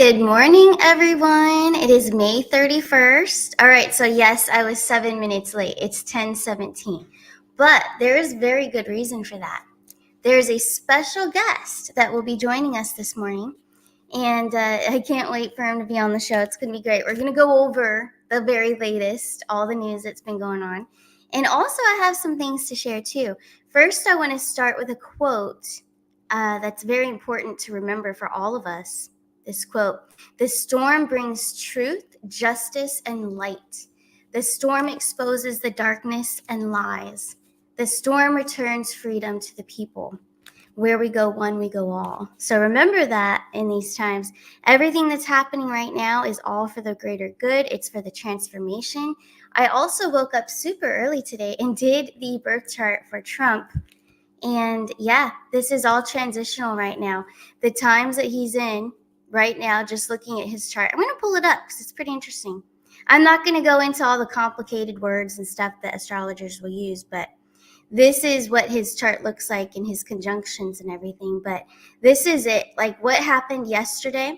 Good morning, everyone. It is May 31st. All right, so yes, I was 7 minutes late. It's 10:17. But there is very good reason for that. There is a special guest that will be joining us this morning, and I can't wait for him to be on the show. It's going to be great. We're going to go over the very latest, all the news that's been going on. And also, I have some things to share too. First, I want to start with a quote that's very important to remember for all of us. This quote: "The storm brings truth, justice, and light. The storm exposes the darkness and lies. The storm returns freedom to the people. Where we go one, we go all." So remember that in these times. Everything that's happening right now is all for the greater good. It's for the transformation. I also woke up super early today and did the birth chart for Trump. And yeah, this is all transitional right now. The times that he's in right now, just looking at his chart, I'm going to pull it up because it's pretty interesting. I'm not going to go into all the complicated words and stuff that astrologers will use, but this is what his chart looks like in his conjunctions and everything. But this is it. Like what happened yesterday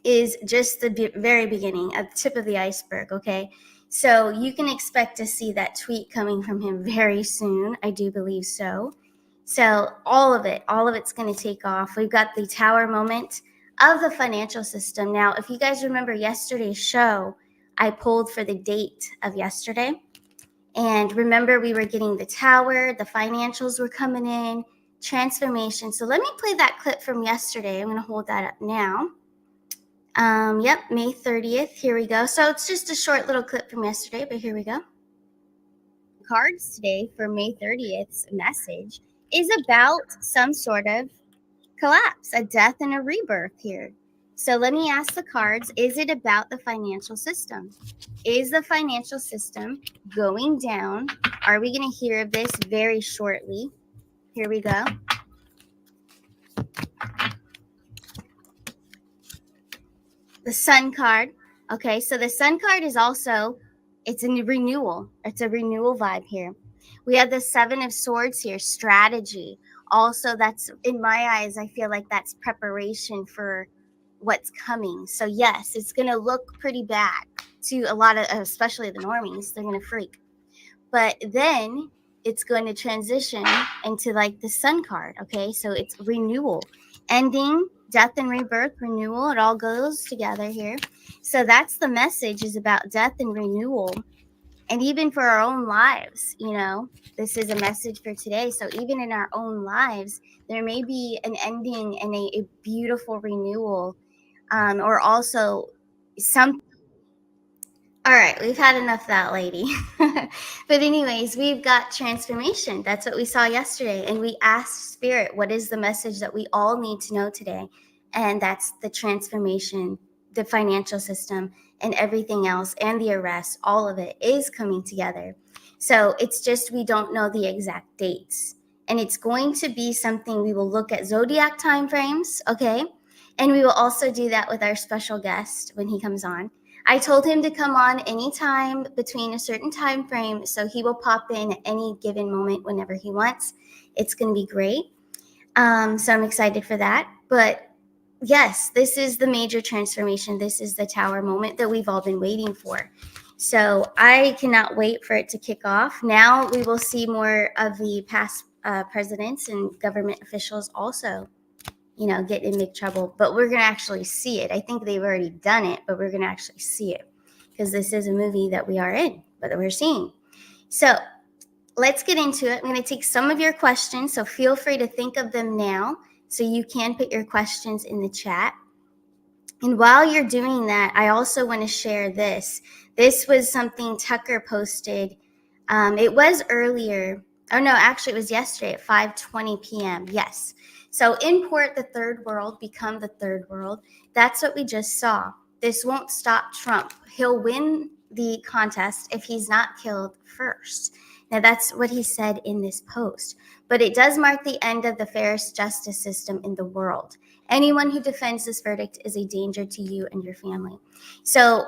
is just the very beginning, a tip of the iceberg, okay? So you can expect to see that tweet coming from him very soon. I do believe so. So all of it's going to take off. We've got the tower moment of the financial system. Now, if you guys remember yesterday's show, I pulled for the date of yesterday. And remember, we were getting the tower, the financials were coming in, transformation. So let me play that clip from yesterday. I'm going to hold that up now. Yep, May 30th. Here we go. So it's just a short little clip from yesterday, but here we go. Cards today for May 30th's message is about some sort of collapse, a death and a rebirth here. So let me ask the cards, is it about the financial system? Is the financial system going down? Are we going to hear of this very shortly? Here we go. The Sun card. Okay, so the Sun card is also, it's a renewal. It's a renewal vibe here. We have the Seven of Swords here, strategy. Also, that's, in my eyes, I feel like that's preparation for what's coming. So yes, it's going to look pretty bad to a lot of, especially the normies. They're going to freak. But then it's going to transition into like the Sun card. Okay, so it's renewal, ending, death and rebirth, renewal. It all goes together here. So that's the message, is about death and renewal. And even for our own lives, you know, this is a message for today. So even in our own lives, there may be an ending and a beautiful renewal, or also some. All right, we've had enough of that, lady. But anyways, we've got transformation. That's what we saw yesterday. And we asked Spirit, what is the message that we all need to know today? And that's the transformation, the financial system, and everything else, and the arrest. All of it is coming together. So it's just we don't know the exact dates. And it's going to be something we will look at zodiac timeframes, okay? And we will also do that with our special guest when he comes on. I told him to come on anytime between a certain time frame, so he will pop in at any given moment whenever he wants. It's going to be great. So I'm excited for that. But yes, this is the major transformation. This is the tower moment that we've all been waiting for. So I cannot wait for it to kick off. Now we will see more of the past presidents and government officials also, you know, get in big trouble. But we're going to actually see it. I think they've already done it, but we're going to actually see it because this is a movie that we are in, but that we're seeing. So let's get into it. I'm going to take some of your questions, so feel free to think of them now so you can put your questions in the chat. And while you're doing that, I also want to share this. This was something Tucker posted. It was earlier. Oh, no, actually, it was yesterday at 5:20 p.m. Yes. So import the third world, become the third world. That's what we just saw. This won't stop Trump. He'll win the contest if he's not killed first. Now, that's what he said in this post. But it does mark the end of the fairest justice system in the world. Anyone who defends this verdict is a danger to you and your family. So,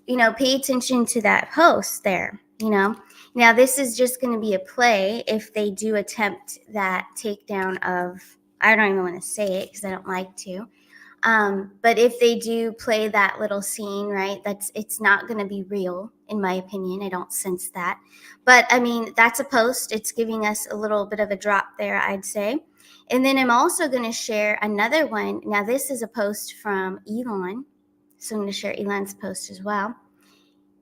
you know, pay attention to that post there, you know. Now, this is just going to be a play if they do attempt that takedown of, I don't even want to say it because I don't like to. But if they do play that little scene, right, it's not going to be real, in my opinion. I don't sense that. But I mean, that's a post. It's giving us a little bit of a drop there, I'd say. And then I'm also going to share another one. Now, this is a post from Elon. So I'm going to share Elon's post as well.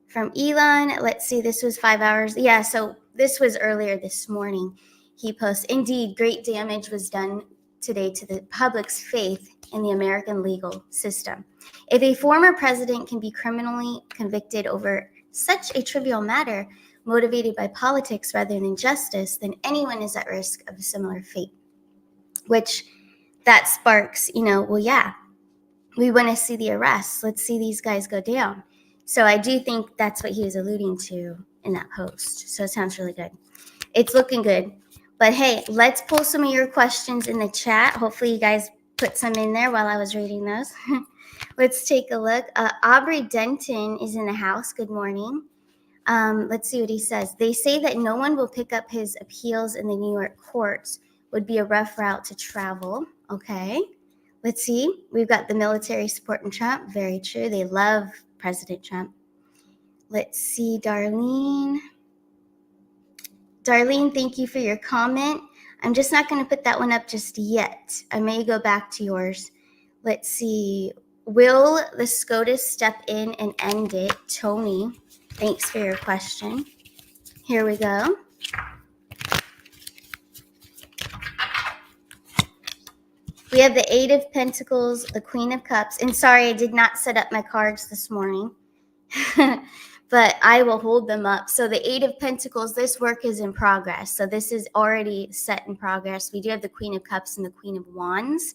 From Elon, let's see, this was 5 hours. Yeah, so this was earlier this morning. He posts, indeed, great damage was done today to the public's faith in the American legal system. If a former president can be criminally convicted over such a trivial matter, motivated by politics rather than justice, then anyone is at risk of a similar fate. Which that sparks, well, yeah, we want to see the arrests. Let's see these guys go down. So I do think that's what he was alluding to in that post. So it sounds really good. It's looking good. But hey, let's pull some of your questions in the chat. Hopefully you guys put some in there while I was reading those. Let's take a look. Aubrey Denton is in the house. Good morning. Let's see what he says. They say that no one will pick up his appeals in the New York courts. Would be a rough route to travel. Okay. Let's see. We've got the military supporting Trump. Very true. They love President Trump. Let's see, Darlene. Darlene, thank you for your comment. I'm just not going to put that one up just yet. I may go back to yours. Let's see. Will the SCOTUS step in and end it? Tony, thanks for your question. Here we go. We have the Eight of Pentacles, the Queen of Cups. And sorry, I did not set up my cards this morning, but I will hold them up. So the Eight of Pentacles, this work is in progress. So this is already set in progress. We do have the Queen of Cups and the Queen of Wands.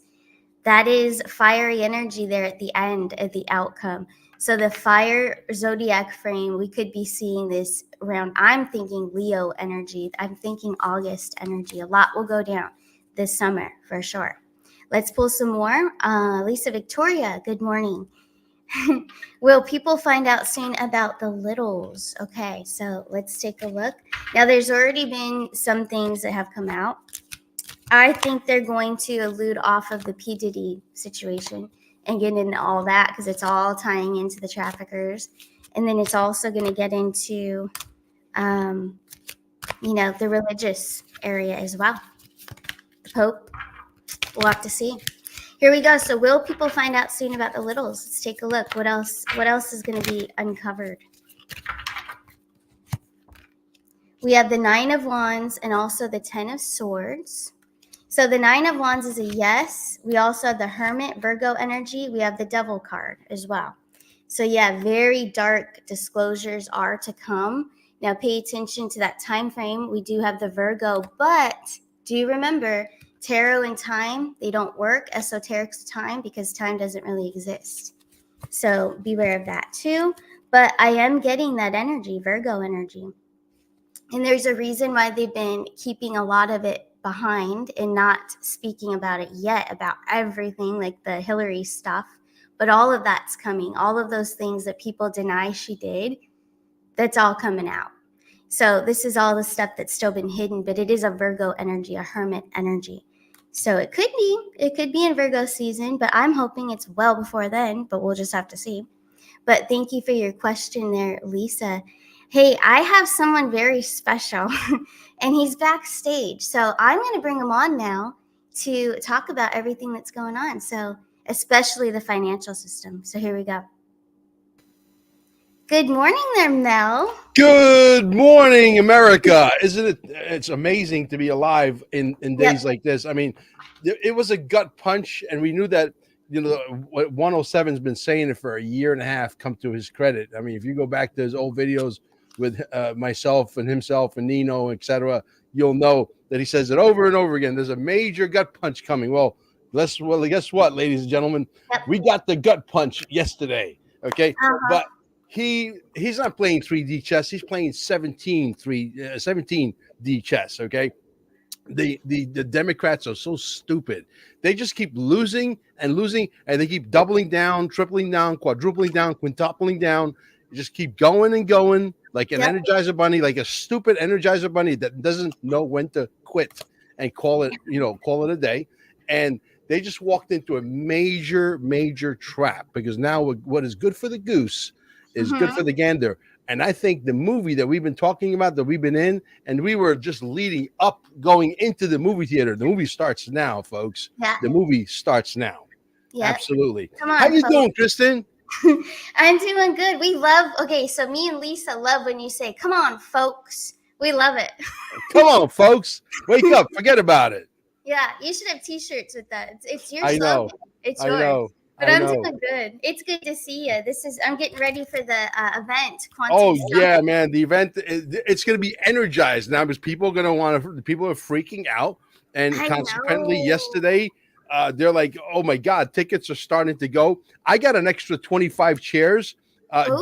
That is fiery energy there at the end, at the outcome. So the fire zodiac frame, we could be seeing this around, I'm thinking Leo energy. I'm thinking August energy. A lot will go down this summer for sure. Let's pull some more. Lisa Victoria, good morning. Will people find out soon about the littles? Okay, so let's take a look. Now, there's already been some things that have come out. I think they're going to allude off of the P. Diddy situation and get into all that because it's all tying into the traffickers. And then it's also going to get into, the religious area as well. The Pope. We'll have to see. Here we go. So will people find out soon about the littles? Let's take a look. What else is going to be uncovered? We have the Nine of Wands and also the Ten of Swords. So the Nine of Wands is a yes. We also have the Hermit, Virgo energy. We have the Devil card as well. So yeah, very dark disclosures are to come. Now pay attention to that time frame. We do have the Virgo, but do remember, tarot and time, they don't work. Esoteric's time, because time doesn't really exist. So beware of that too. But I am getting that energy, Virgo energy. And there's a reason why they've been keeping a lot of it behind and not speaking about it yet, about everything like the Hillary stuff. But all of that's coming. All of those things that people deny she did, that's all coming out. So this is all the stuff that's still been hidden, but it is a Virgo energy, a Hermit energy. So it could be in Virgo season, but I'm hoping it's well before then, but we'll just have to see. But thank you for your question there, Lisa. Hey, I have someone very special and he's backstage. So I'm going to bring him on now to talk about everything that's going on. So especially the financial system. So here we go. Good morning there, Mel. Good morning, America. Isn't it? It's amazing to be alive in days like this. I mean, it was a gut punch, and we knew that, what 107's been saying it for a year and a half, come to his credit. I mean, if you go back to his old videos with myself and himself and Nino, etc., you'll know that he says it over and over again. There's a major gut punch coming. Well, guess what, ladies and gentlemen? We got the gut punch yesterday, okay? But he's not playing 3D chess. He's playing 17D chess. Okay, the Democrats are so stupid. They just keep losing and losing, and they keep doubling down, tripling down, quadrupling down, quintupling down. You just keep going and going like an Energizer bunny, like a stupid Energizer bunny that doesn't know when to quit and call it a day. And they just walked into a major trap, because now what is good for the goose is good for the gander. And I think the movie that we've been talking about, that we've been in, and we were just leading up, going into the movie theater. The movie starts now, folks. Yeah. The movie starts now. Yep. Absolutely. Come on, How you folks. doing, Kristen? I'm doing good. We love, okay, so me and Lisa love when you say, come on, folks. We love it. Come on, folks. Wake up. Forget about it. Yeah, you should have t-shirts with that. It's your I know. slogan. It's I yours. know. But I I'm know. doing good. It's good to see you. I'm getting ready for the event. Oh yeah, man! The event, it's going to be energized now, because people are going to want to. People are freaking out, and I consequently, know. yesterday, they're like, "Oh my God, tickets are starting to go." I got an extra 25 chairs,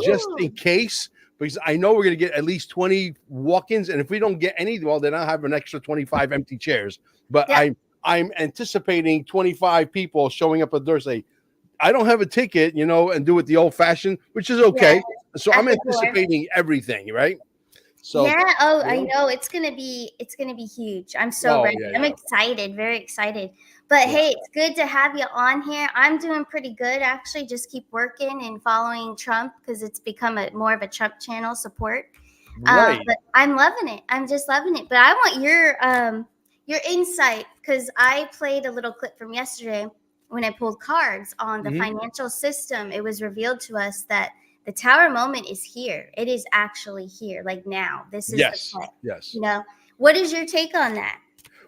just in case, because I know we're going to get at least 20 walk-ins, and if we don't get any, well, then I'll have an extra 25 empty chairs. But Yep. I'm anticipating 25 people showing up at the door, say, I don't have a ticket, and do it the old fashioned, which is okay. Yeah, So at I'm the door. anticipating everything, right? So Yeah. Oh, I know. It's gonna be huge. I'm so ready. yeah, I'm yeah. excited, very excited. But hey, it's good to have you on here. I'm doing pretty good actually. Just keep working and following Trump, because it's become more of a Trump channel support. Right. But I'm loving it. I'm just loving it. But I want your insight, because I played a little clip from yesterday when I pulled cards on the financial system. It was revealed to us that the tower moment is here. It is actually here, like now. This is Yes. the play. Yes. What is your take on that?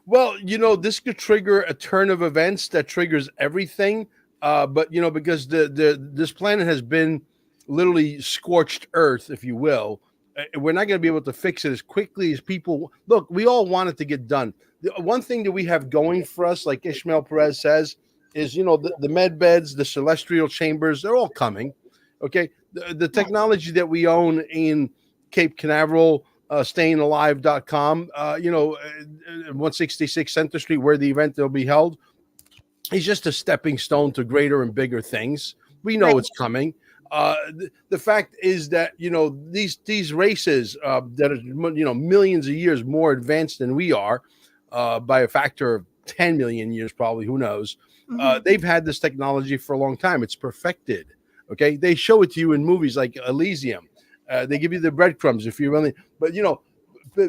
Well, this could trigger a turn of events that triggers everything. But because this planet has been literally scorched earth, if you will, we're not going to be able to fix it as quickly as people look. We all want it to get done. The one thing that we have going for us, like Ishmael Perez says, is the med beds, the celestial chambers, they're all coming. Okay, the technology that we own in Cape Canaveral, stayingalive.com, 166 Center Street, where the event will be held, is just a stepping stone to greater and bigger things. We know it's coming. The fact is that these races that are millions of years more advanced than we are, by a factor of 10 million years, probably, who knows. They've had this technology for a long time. It's perfected. Okay, they show it to you in movies like Elysium. They give you the breadcrumbs if you really, but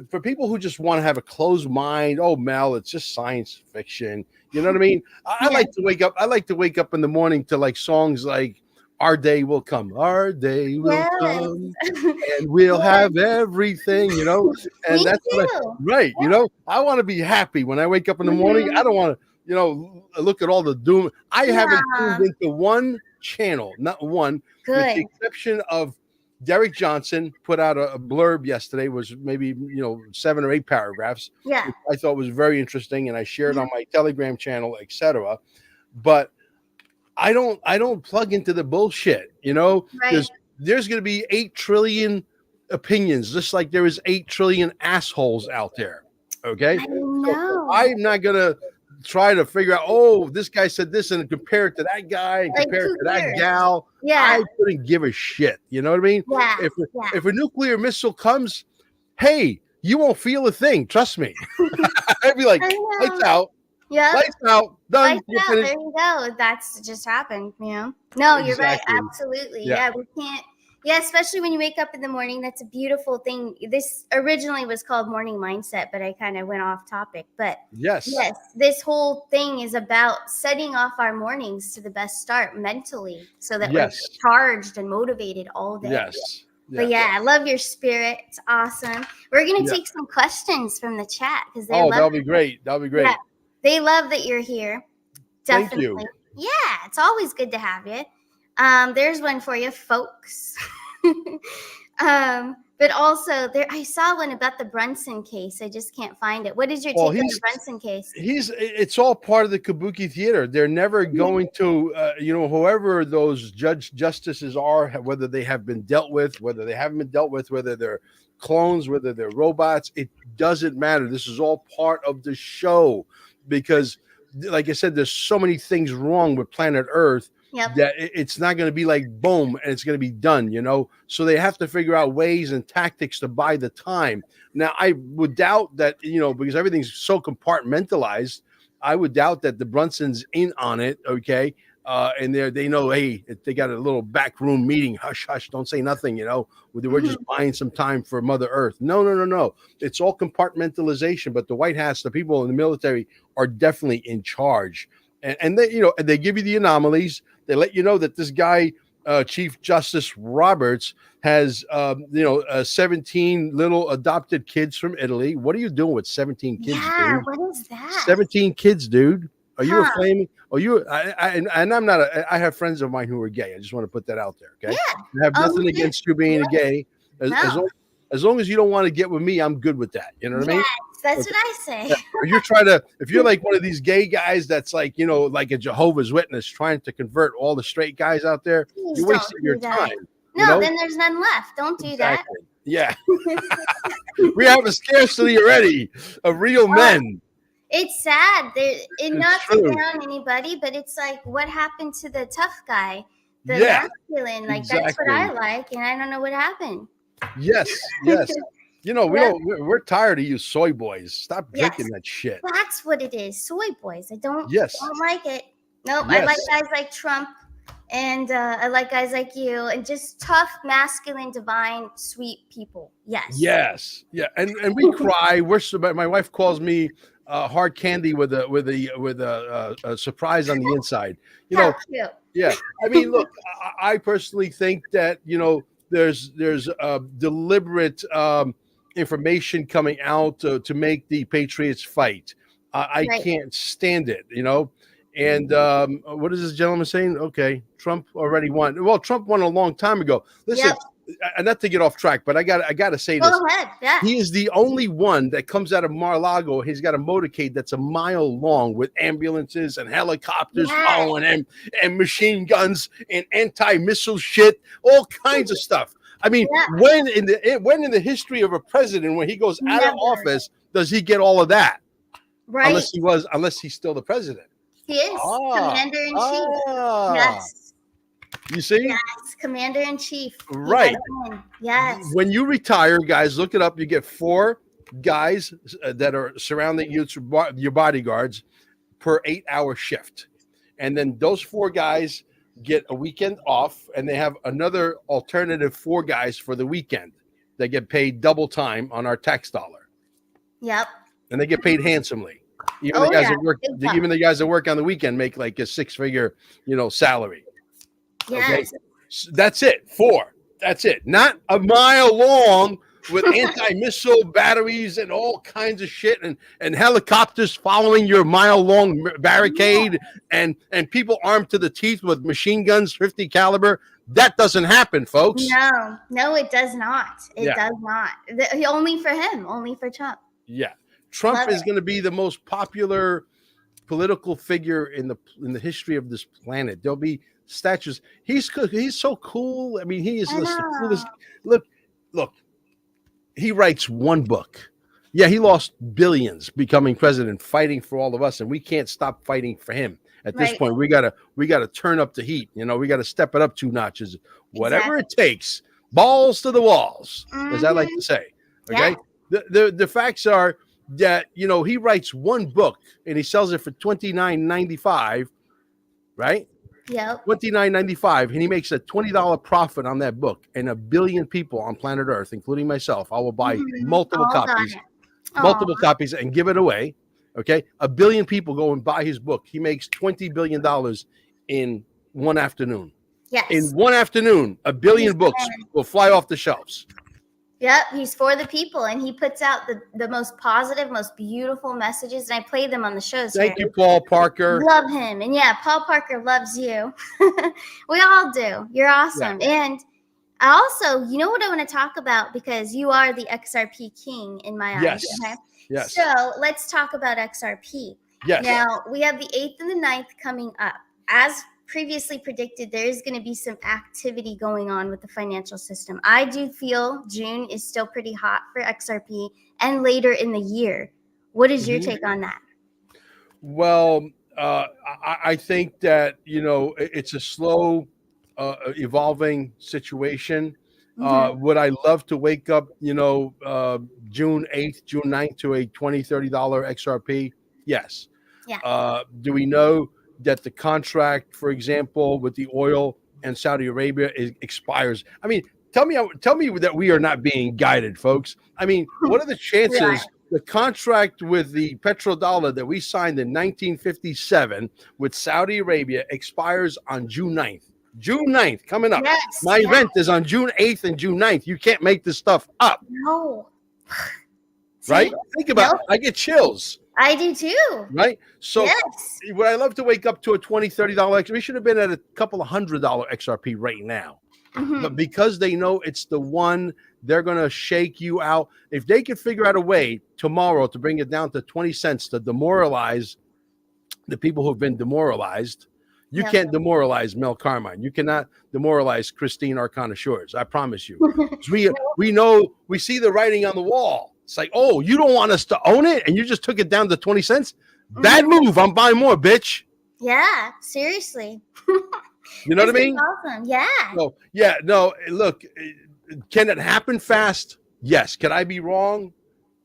for people who just want to have a closed mind, oh Mel, it's just science fiction. You know what I mean? I like to wake up. I like to wake up in the morning to like songs like "Our Day Will Come," "Our Day Will Come," and we'll have everything. And that's what right. I want to be happy when I wake up in the morning. I don't want to, look at all the doom. I haven't tuned into one channel, not one, with the exception of Derek Johnson put out a blurb yesterday, was maybe 7 or 8 paragraphs. Yeah, which I thought was very interesting, and I shared on my Telegram channel, etc. But I don't plug into the bullshit, because there's going to be 8 trillion opinions, just like there is 8 trillion assholes out there. Okay, so I'm not gonna try to figure out, oh, this guy said this, and compare it to that guy, and compare it to that gal. I couldn't give a shit. You know what I mean? If a nuclear missile comes, hey, you won't feel a thing. Trust me. I'd be like, lights out. Yeah. Lights out. Done. Lights out. There you go. That's just happened. No, you're right. Absolutely. Yeah, we can't. Yeah, especially when you wake up in the morning. That's a beautiful thing. This originally was called Morning Mindset, but I kind of went off topic. But yes, this whole thing is about setting off our mornings to the best start mentally, so that we're charged and motivated all day. Yes. But I love your spirit. It's awesome. We're gonna take some questions from the chat, because that'll be great. That'll be great. Yeah, they love that you're here. Definitely. Thank you. Yeah, it's always good to have you. There's one for you, folks. But also I saw one about the Brunson case. I just can't find it. What is your take on the Brunson case? It's all part of the Kabuki theater. They're never going to, whoever those justices are, whether they have been dealt with, whether they haven't been dealt with, whether they're clones, whether they're robots, it doesn't matter. This is all part of the show, because, like I said, there's so many things wrong with planet Earth. That it's not going to be like boom and it's going to be done, so they have to figure out ways and tactics to buy the time. Now, I would doubt that, because everything's so compartmentalized, I would doubt that the Brunsons in on it. Okay. And they know, hey, they got a little backroom meeting. Hush, hush, don't say nothing. We're just buying some time for Mother Earth. No, no, no, no. It's all compartmentalization. But the White Hats, the people in the military, are definitely in charge. And they, and they give you the anomalies. They let you know that this guy, Chief Justice Roberts, has 17 little adopted kids from Italy. What are you doing with 17 kids, Yeah, dude? what is that? 17 kids, dude. Are you a Huh. flaming? Are you? And I'm not. I have friends of mine who are gay. I just want to put that out there. Okay. Yeah. I have nothing Me against you being a gay. No. As long as you don't want to get with me, I'm good with that. You know what I mean? Yes, that's Okay. what I say. Yeah. Or you're trying to, if you're like one of these gay guys that's like, like a Jehovah's Witness trying to convert all the straight guys out there, Please you're don't wasting do your that. time. No, then there's none left. Don't do Exactly. Yeah. We have a scarcity already of real men. It's sad. Not to true. down anybody, but it's like, what happened to the tough guy, the Yeah, masculine? Like that's what exactly. I like, and I don't know what happened. Yes, yes. We Yep. don't. We're tired of you soy boys. Stop Yes. drinking that shit. That's what it is. Soy boys. I don't Yes. like it. Nope. I like Yes. guys like Trump, and I like guys like you, and just tough, masculine, divine, sweet people. Yes. Yes. Yeah. And we cry. My wife calls me hard candy with a surprise on the inside. How cute. Yeah. I mean, look, I personally think that there's deliberate information coming out to make the Patriots fight. I Right. can't stand it. And what is this gentleman saying? Okay, Trump already won. Well, Trump won a long time ago. Listen, not to get off track, but I got to say this. Go ahead. Yeah. He is the only one that comes out of Mar-a-Lago. He's got a motorcade that's a mile long with ambulances and helicopters following him and machine guns and anti-missile shit, all kinds of stuff. I mean, when in the history of a president, when he goes out of office, does he get all of that? Right. Unless he's still the president. He is commander in chief. Yes. You see? Yes, commander in chief. Right. Yes. When you retire, guys, look it up. You get 4 guys that are surrounding you, your bodyguards, per 8-hour shift. And then those 4 guys get a weekend off, and they have another alternative 4 guys for the weekend. They get paid double time on our tax dollar. Yep. And they get paid handsomely. Even the guys that work on the weekend make like a 6-figure, salary. Yes. Okay. So that's it. 4. That's it. Not a mile long with anti-missile batteries and all kinds of shit and helicopters following your mile-long barricade and people armed to the teeth with machine guns, 50 caliber. That doesn't happen, folks. No, it does not. It does not. Only for him. Only for Trump. Yeah. Trump is going to be the most popular political figure in the history of this planet. There'll be statues. He's so cool. I mean, he is the coolest. Look. He writes one book. Yeah, he lost billions becoming president, fighting for all of us, and we can't stop fighting for him. At this point, we gotta turn up the heat. We gotta step it up 2 notches. Whatever it takes, balls to the walls, as I like to say. Okay. Yeah. The facts are that he writes one book and he sells it for $29.95, right? Yep. $29.95, and he makes a $20 profit on that book. And 1 billion people on planet Earth, including myself, I will buy multiple copies and give it away. Okay, 1 billion people go and buy his book. He makes $20 billion in one afternoon. Yes. In one afternoon, 1 billion books will fly off the shelves. Yep, he's for the people, and he puts out the most positive, most beautiful messages, and I play them on the shows. Thank you, Paul Parker. Love him, and Paul Parker loves you. We all do. You're awesome, and I also, what I want to talk about, because you are the XRP king in my eyes. Okay? Yes. So let's talk about XRP. Yes. Now we have the 8th and the 9th coming up. As previously predicted, there is going to be some activity going on with the financial system. I do feel June is still pretty hot for XRP and later in the year. What is your take on that? Well, I think that, it's a slow evolving situation. Would I love to wake up, June 8th, June 9th to a $20, $30 XRP? Yes. Yeah. Do we know that the contract, for example, with the oil and Saudi Arabia expires? I mean, tell me that we are not being guided, folks. I mean, what are the We are. chances the contract with the petrodollar that we signed in 1957 with Saudi Arabia expires on June 9th? June 9th, coming up. Yes. My event is on June 8th and June 9th. You can't make this stuff up. No. See? Right? Think about it. I get chills. I do too. Right? So Yes. would I love to wake up to a $20, $30 we should have been at a couple of $100 XRP right now. Mhm. But because they know it's the one, they're going to shake you out. If they could figure out a way tomorrow to bring it down to 20 cents to demoralize the people who've been demoralized, you Yep. can't demoralize Mel Carmine. You cannot demoralize Christine Arcana Shores. I promise you. we know, we see the writing on the wall. It's like, oh, you don't want us to own it, and you just took it down to 20 cents? Bad move. I'm buying more, bitch. Yeah, seriously. You know what I mean? Awesome. Yeah. So, yeah, no, look, can it happen fast? Yes. Can I be wrong?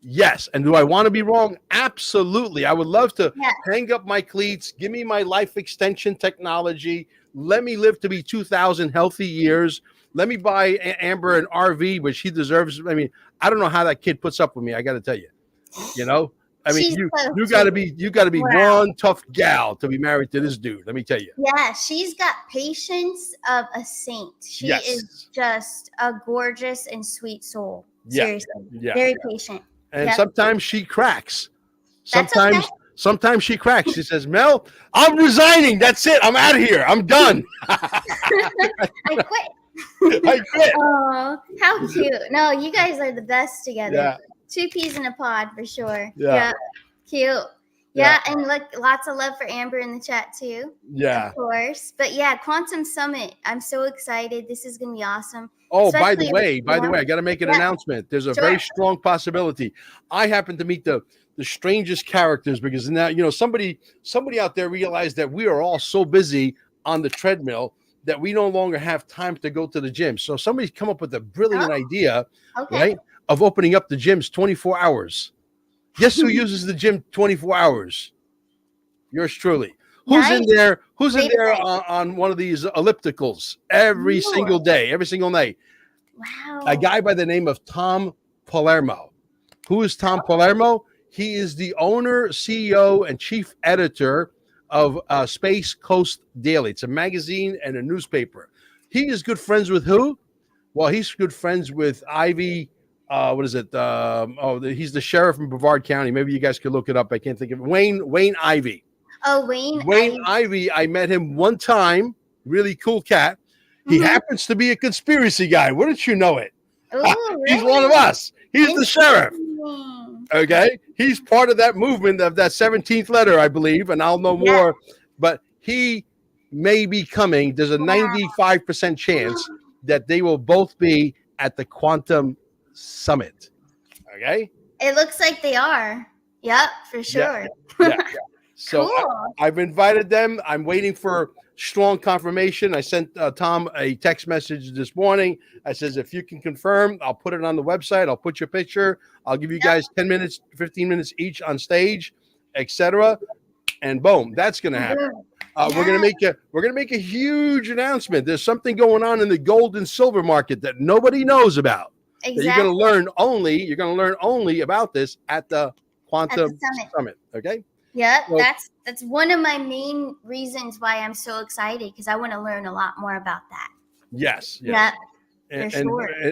Yes. And do I want to be wrong? Absolutely. I would love to hang up my cleats, give me my life extension technology. Let me live to be 2,000 healthy years. Let me buy Amber an RV, which she deserves. I mean, I don't know how that kid puts up with me. I got to tell you, I mean, you got to be one tough gal to be married to this dude. Let me tell you. Yeah, she's got patience of a saint. She is just a gorgeous and sweet soul. Seriously, very patient. And sometimes she cracks. Sometimes she cracks. She says, "Mel, I'm resigning. That's it. I'm out of here. I'm done. I quit." I quit. Oh, how cute! No, you guys are the best together. Yeah. 2 peas in a pod for sure. Yeah. Cute. Yeah, and look, lots of love for Amber in the chat too. Yeah. Of course. But yeah, Quantum Summit. I'm so excited. This is gonna be awesome. Oh, by the way, I got to make an announcement. There's a very strong possibility. I happen to meet the strangest characters because now, somebody out there realized that we are all so busy on the treadmill that we no longer have time to go to the gym. So somebody's come up with a brilliant idea, right, of opening up the gyms 24 hours. Guess who uses the gym 24 hours? Yours truly. Who's in there on one of these ellipticals every single day, every single night? Wow. A guy by the name of Tom Palermo. Who is Tom Palermo? He is the owner, CEO, and chief editor of Space Coast Daily. It's a magazine and a newspaper. He is good friends with who? Well, he's good friends with Ivy. What is it? He's the sheriff in Brevard County. Maybe you guys could look it up. I can't think of it. Wayne Ivy. Oh, Wayne Ivy. I met him one time. Really cool cat. He happens to be a conspiracy guy. Wouldn't you know it? Ooh, He's one of us. He's the sheriff. Okay. He's part of that movement of that 17th letter, I believe, and I'll know more. But he may be coming. There's a 95% chance that they will both be at the Quantum Summit. Okay. It looks like they are. Yep, for sure. Yeah. So cool. I've invited them. I'm waiting for strong confirmation. I sent Tom a text message this morning. I says, if you can confirm, I'll put it on the website. I'll put your picture. I'll give you guys 10 minutes, 15 minutes each on stage, etc. And boom, that's going to happen. We're gonna make a huge announcement. There's something going on in the gold and silver market that nobody knows about. Exactly. You're gonna learn only about this at the Quantum Summit. Okay. Yep, so, that's one of my main reasons why I'm so excited, because I want to learn a lot more about that. Yes. Yeah. And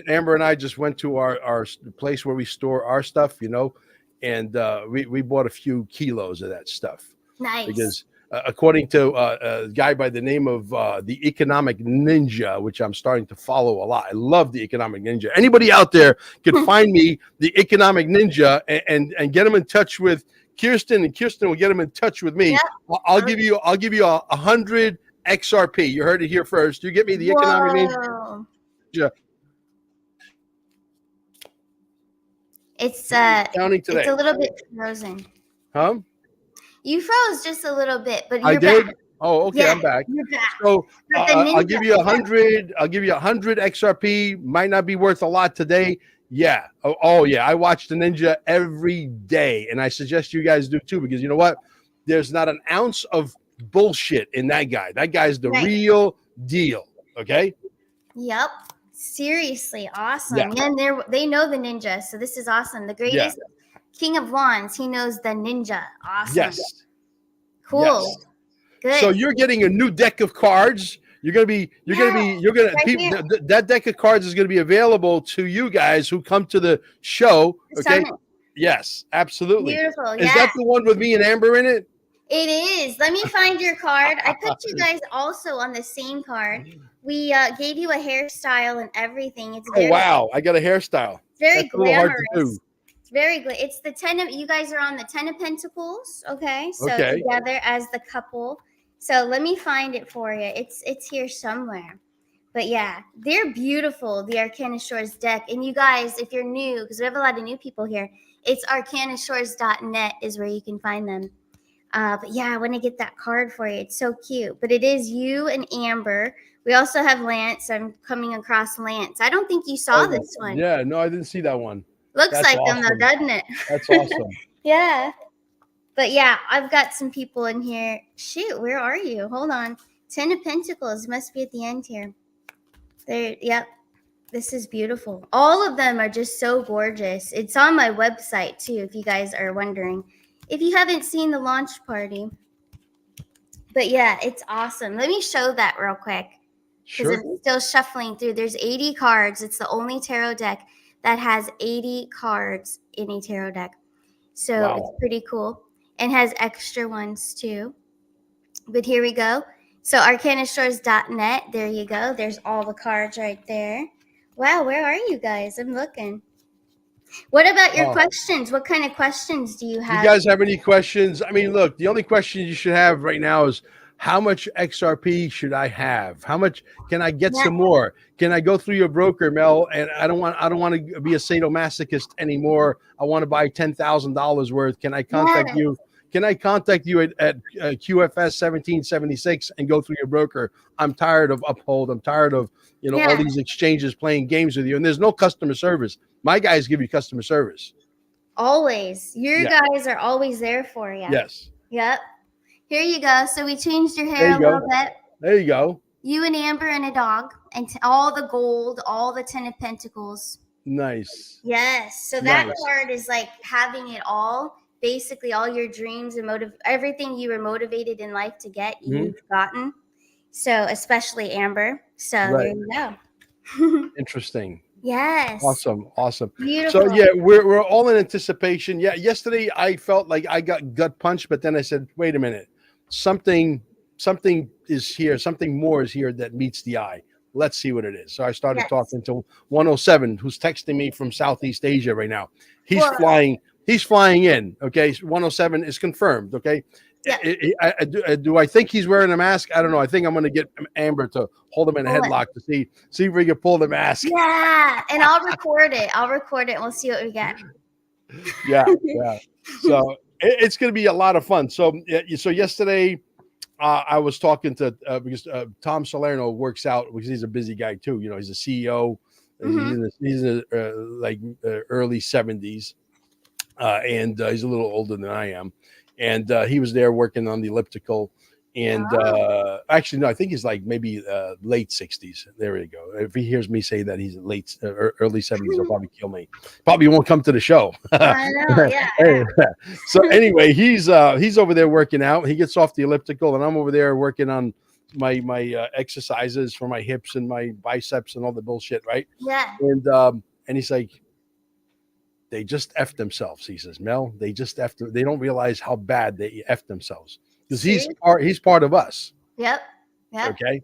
Amber and I just went to our place where we store our stuff, and we bought a few kilos of that stuff. Nice. Because according to a guy by the name of the Economic Ninja, which I'm starting to follow a lot. I love the Economic Ninja. Anybody out there can find me the Economic Ninja and get them in touch with Kirsten, and Kirsten will get them in touch with me. Yep. I'll give you 100 XRP. You heard it here first. You get me the Economic Ninja. It's counting today. It's a little bit frozen. Huh? You froze just a little bit, but I you're did. back. Oh, okay, Yeah, I'm back. you're back. So I'll give you 100. I'll give you 100 XRP. Might not be worth a lot today. Yeah. Oh yeah. I watch the Ninja every day, and I suggest you guys do too, because you know what? There's not an ounce of bullshit in that guy. That guy's the Right. real deal. Okay. Yep. Seriously, Yeah. awesome. Yeah, and they know the ninja, so this is awesome. The Yeah. greatest king of wands, he knows the ninja. Awesome. Yes. Cool. Yes. Good. So you're getting a new deck of cards. You're gonna be. You're gonna Yeah, be. You're gonna. right People. here. That deck of cards is gonna be available to you guys who come to the show. Okay. Summit. Yes. Absolutely. Beautiful. Is Yeah. that the one with me and Amber in it? It is. Let me find your card. I put you guys also on the same card. We gave you a hairstyle and everything. It's Oh very, wow! I got a hairstyle. very That's a little hard to glamorous. do. It's very good. It's the 10 of, you guys are on the 10 of Pentacles, okay? So Okay. together as the couple. So let me find it for you. It's here somewhere. But yeah, they're beautiful, the Arcana Shores deck. And you guys, if you're new, because we have a lot of new people here, it's arcanashores.net is where you can find them. But yeah, I want to get that card for you. It's so cute. But it is you and Amber. We also have Lance. I'm coming across Lance. I don't think you saw this one. Yeah. No, I didn't see that one. Looks That's like them awesome. though, doesn't it? That's awesome. Yeah. But yeah, I've got some people in here. Shoot, where are you? Hold on. 10 of Pentacles must be at the end here. There, yep. This is beautiful. All of them are just so gorgeous. It's on my website too, if you guys are wondering. If you haven't seen the launch party. But yeah, it's awesome. Let me show that real quick. Because Sure. I'm still shuffling through. There's 80 cards. It's the only tarot deck that has 80 cards in a tarot deck. So Wow. it's pretty cool. And has extra ones too. But here we go. So arcanashores.net. There you go. There's all the cards right there. Wow, where are you guys? I'm looking. What about your questions? What kind of questions do you have? You guys have any questions? I mean, look, the only question you should have right now is how much XRP should I have? How much can I get some more? Can I go through your broker, Mel? And I don't want to be a sadomasochist anymore. I want to buy $10,000 worth. Can I contact you? Can I contact you at QFS 1776 and go through your broker? I'm tired of Uphold. I'm tired of all these exchanges playing games with you, and there's no customer service. My guys give you customer service. Always. Your guys are always there for you. Yes. Yep. Here you go. So we changed your hair a little bit. There you go. You and Amber and a dog, and all the gold, all the 10 of Pentacles. Nice. Yes. So that card is like having it all. Basically, all your dreams and everything you were motivated in life to get, you've gotten. So especially Amber. So there you go. Interesting. Yes. Awesome. Beautiful. So yeah, we're all in anticipation. Yeah, yesterday I felt like I got gut punched, but then I said, wait a minute, something is here, something more is here that meets the eye. Let's see what it is. So I started talking to 107, who's texting me from Southeast Asia right now. He's flying in. Okay, 107 is confirmed. Okay. Yeah. Do I think he's wearing a mask? I don't know. I think I'm going to get Amber to hold him in a headlock to see if we can pull the mask. Yeah, and I'll record it. And we'll see what we get. Yeah. So it's going to be a lot of fun. So yesterday I was talking to because Tom Salerno works out because he's a busy guy too. He's a CEO. He's in early 70s, and he's a little older than I am. And he was there working on the elliptical. And actually, no, I think he's like maybe late 60s. There you go. If he hears me say that he's early 70s, he'll probably kill me. Probably won't come to the show. I know, yeah. So anyway, he's over there working out. He gets off the elliptical, and I'm over there working on my exercises for my hips and my biceps and all the bullshit, right? Yeah. And he's like, they just effed themselves. He says, Mel, they just effed. They don't realize how bad they effed themselves because he's part of us. Yep. Okay.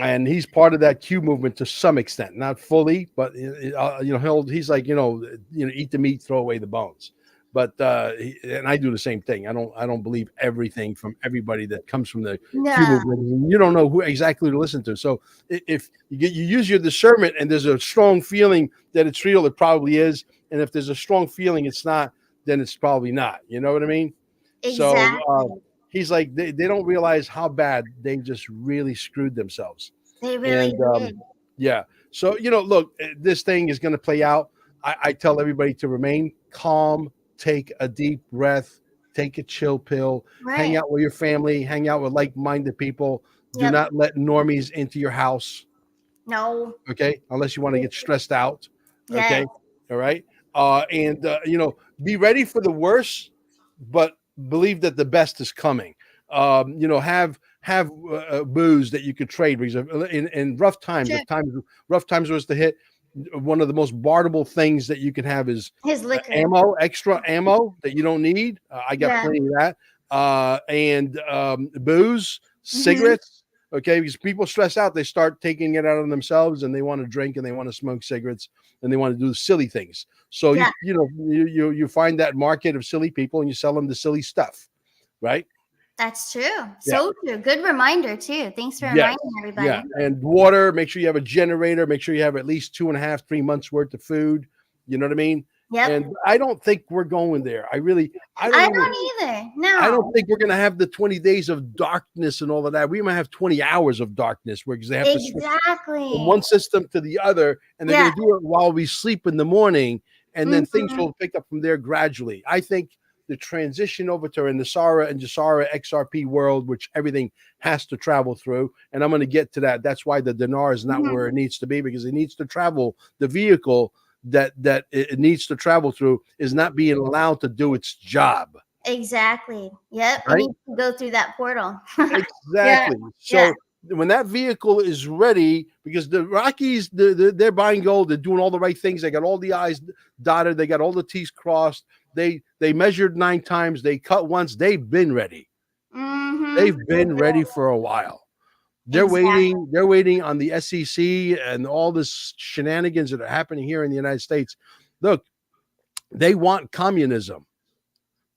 And he's part of that Q movement to some extent, not fully, but he's like, eat the meat, throw away the bones. But and I do the same thing. I don't believe everything from everybody that comes from the Q movement. You don't know who exactly to listen to. So if you use your discernment and there's a strong feeling that it's real, it probably is. And if there's a strong feeling it's not, then it's probably not. You know what I mean? Exactly. So he's like, they don't realize how bad they just really screwed themselves. They really did. Yeah. So, look, this thing is going to play out. I tell everybody to remain calm, take a deep breath, take a chill pill, hang Right. out with your family, hang out with like-minded people. Do Yep. not let normies into your house. No. Okay, unless you want to get stressed out. Yes. Okay, all right. And be ready for the worst, but believe that the best is coming. Have booze that you could trade, because in rough times, Sure. if rough times was to hit, one of the most barterable things that you can have is His liquor. extra ammo that you don't need. I got Yeah. plenty of that. And booze, Mm-hmm. cigarettes. Okay, because people stress out, they start taking it out on themselves, and they want to drink and they want to smoke cigarettes and they want to do silly things. So Yeah. you find that market of silly people and you sell them the silly stuff, right? That's true. Yeah. So true. Good reminder too. Thanks for Yes. reminding Yeah. everybody. And water, make sure you have a generator, make sure you have at least 2.5, 3 months worth of food. You know what I mean? Yep. And I don't think we're going there. I don't I even, don't either. I don't No. think we're going to have the 20 days of darkness and all of that. We might have 20 hours of darkness because they have to switch from Exactly. one system to the other, and they're Yeah. going to do it while we sleep in the morning, and then things Mm-hmm. will pick up from there gradually. I think the transition over to an Nasara and Jasara XRP world, which everything has to travel through, and I'm going to get to that. That's why the dinar is not Mm-hmm. where it needs to be, because it needs to travel. The vehicle that it needs to travel through is not being allowed to do its job. Exactly. Yep. It Right? needs to go through that portal. Yeah. Exactly. Yeah. So when that vehicle is ready, because the Rockies, they're buying gold, they're doing all the right things. They got all the I's dotted, they got all the T's crossed. They measured 9 times, they cut once. They've been ready. Mm-hmm. They've been ready for a while. They're Exactly. waiting. They're waiting on the SEC and all this shenanigans that are happening here in the United States. Look, they want communism.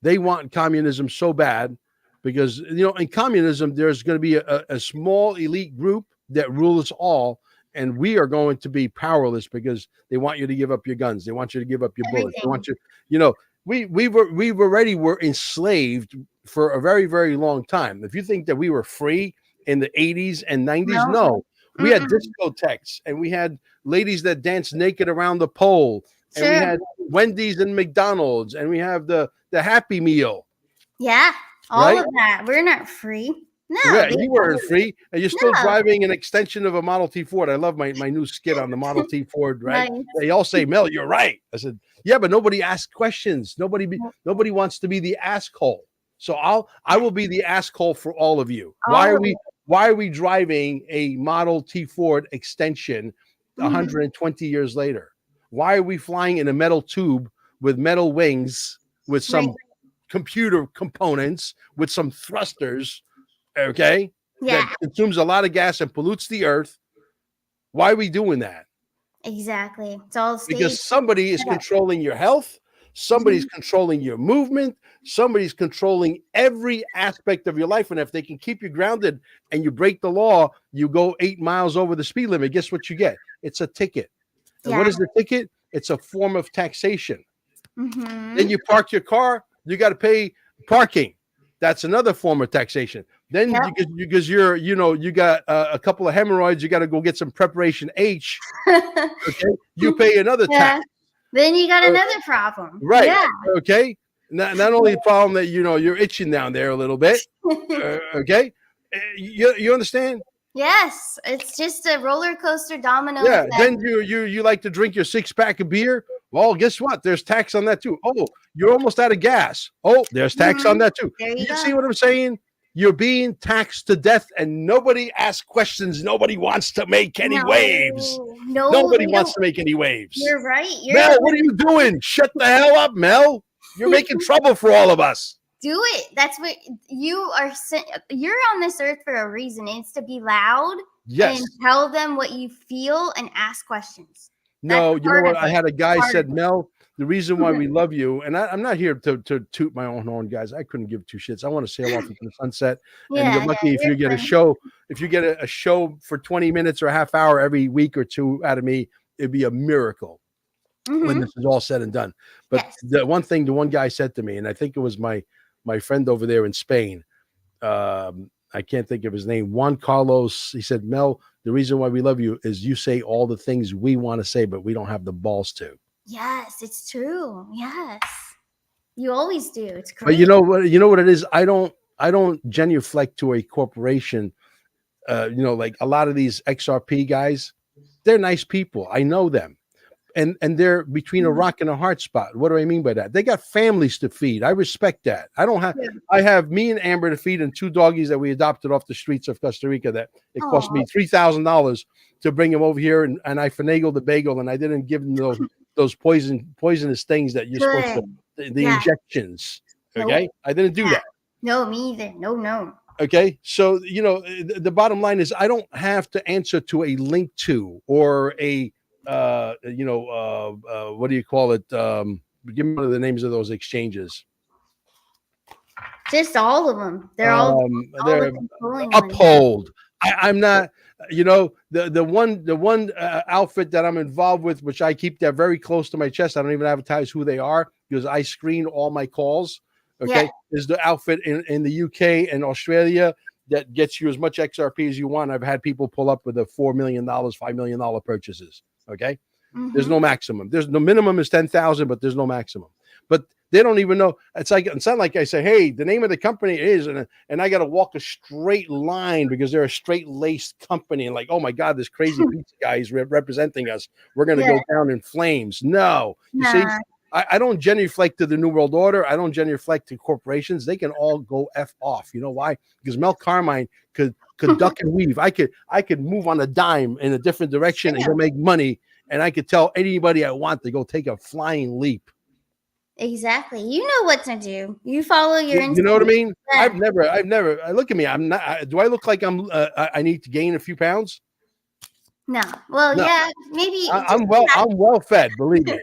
They want communism so bad because, in communism, there's going to be a small elite group that rules all, and we are going to be powerless because they want you to give up your guns. They want you to give up your bullets. They Everything. want you, you know, we already were enslaved for a very, very long time. If you think that we were free in the 80s and 90s, No. no. We had Mm-mm. discotheques and we had ladies that danced naked around the pole, and we Sure. had Wendy's and McDonald's, and we have the Happy Meal, Yeah. All right? of that. We're not free. No. Yeah, you weren't free, and you're still No. driving an extension of a Model T Ford. I love my new skit on the Model T Ford, right? Nice. They all say, "Mel, you're right." I said, "Yeah, but nobody asks questions. Nobody wants to be the asshole. So I will be the asshole for all of you. All of Why are we driving a Model T Ford extension it. Mhm. 120 years later? Why are we flying in a metal tube with metal wings with Right. some computer components with some thrusters, okay, that Yeah. consumes a lot of gas and pollutes the earth? Why are we doing that? Exactly. It's all staged. Because somebody is Set up. controlling your health, somebody's Mhm. controlling your movement, somebody's controlling every aspect of your life. And if they can keep you grounded and you break the law, you go 8 miles over the speed limit, guess what you get? It's a ticket. And what Yeah. is the ticket? It's a form of taxation. Then Mm-hmm. you park your car, you got to pay parking. That's another form of taxation. Then Yep. because you got a couple of hemorrhoids, you got to go get some preparation H. Okay, you pay another tax. Yeah. Then you got Uh, another problem. right? Yeah. Okay. Not only the problem that you're itching down there a little bit. Okay, you understand? Yes. It's just a roller coaster domino Yeah. effect. Then you like to drink your 6-pack of beer. Well, guess what? There's tax on that too. Oh, you're almost out of gas. Oh, there's tax on Mhm. that too. There you You go. see what I'm saying? You're being taxed to death, and nobody asks questions. Nobody wants to make any waves. No. No, Nobody they wants don't. to make any waves. You're right. You're Mel, what are you doing? Shut the hell up, Mel. You're making trouble for all of us. do it. That's what you are. You're on this earth for a reason. It's to be loud Yes. and tell them what you feel and ask questions. That's No, you know part what? of I it. had a guy Part of said, it. Mel, the reason why we love you, and I'm not here to toot my own horn, guys. I couldn't give two shits. I want to sail off into the sunset. And you're Yeah, lucky if you're you get a fine. show, a show for 20 minutes or a half hour every week or two out of me, it'd be a miracle when Mhm. this is all said and done. But Yes. the one guy said to me, and I think it was my friend over there in Spain. I can't think of his name. Juan Carlos. He said, Mel, the reason why we love you is you say all the things we want to say, but we don't have the balls to. Yes, it's true. Yes. You always do. It's But great. you know what it is. I don't genuflect to a corporation. Like a lot of these XRP guys, they're nice people. I know them. And they're between a Mhm. rock and a hard spot. What do I mean by that? They got families to feed. I respect that. I don't have. Yeah. I have me and Amber to feed, and two doggies that we adopted off the streets of Costa Rica. That it cost Oh, me $3,000 to bring them over here, and I finagled the bagel, and I didn't give them those poisonous things that you're supposed to good. the Yeah. injections. Nope. Okay, I didn't do Yeah. that. No, me either. No, no. Okay, so the bottom line is I don't have to answer to a link to or a what do you call it? Give me one of the names of those exchanges. Just all of them. They're all the They're controlling ones. Uphold. I'm not. The one outfit that I'm involved with, which I keep that very close to my chest. I don't even advertise who they are because I screen all my calls. Yeah. Okay, is the outfit in the UK and Australia that gets you as much XRP as you want. I've had people pull up with the $4 million, $5 million purchases. Okay, there's Mm-hmm. no maximum. There's no minimum is 10,000, but there's no maximum. But they don't even know. It's not like I say, hey, the name of the company is, and I got to walk a straight line because they're a straight laced company. And like, oh my God, this crazy pizza guy is representing us. We're going to Yeah. go down in flames. No, you see, Nah. I don't genuflect to the New World Order. I don't genuflect to corporations. They can all go F off. You know why? Because Mel Carmine could duck and weave. I could move on a dime in a different direction and go make money. And I could tell anybody I want to go take a flying leap. Exactly. You know what to do. You follow your You know what I instinct. mean? Yeah. I've never. Look at me. I'm not. Do I look like I need to gain a few pounds? No. Well, No, yeah, maybe just I'm well. I'm well fed. Believe me.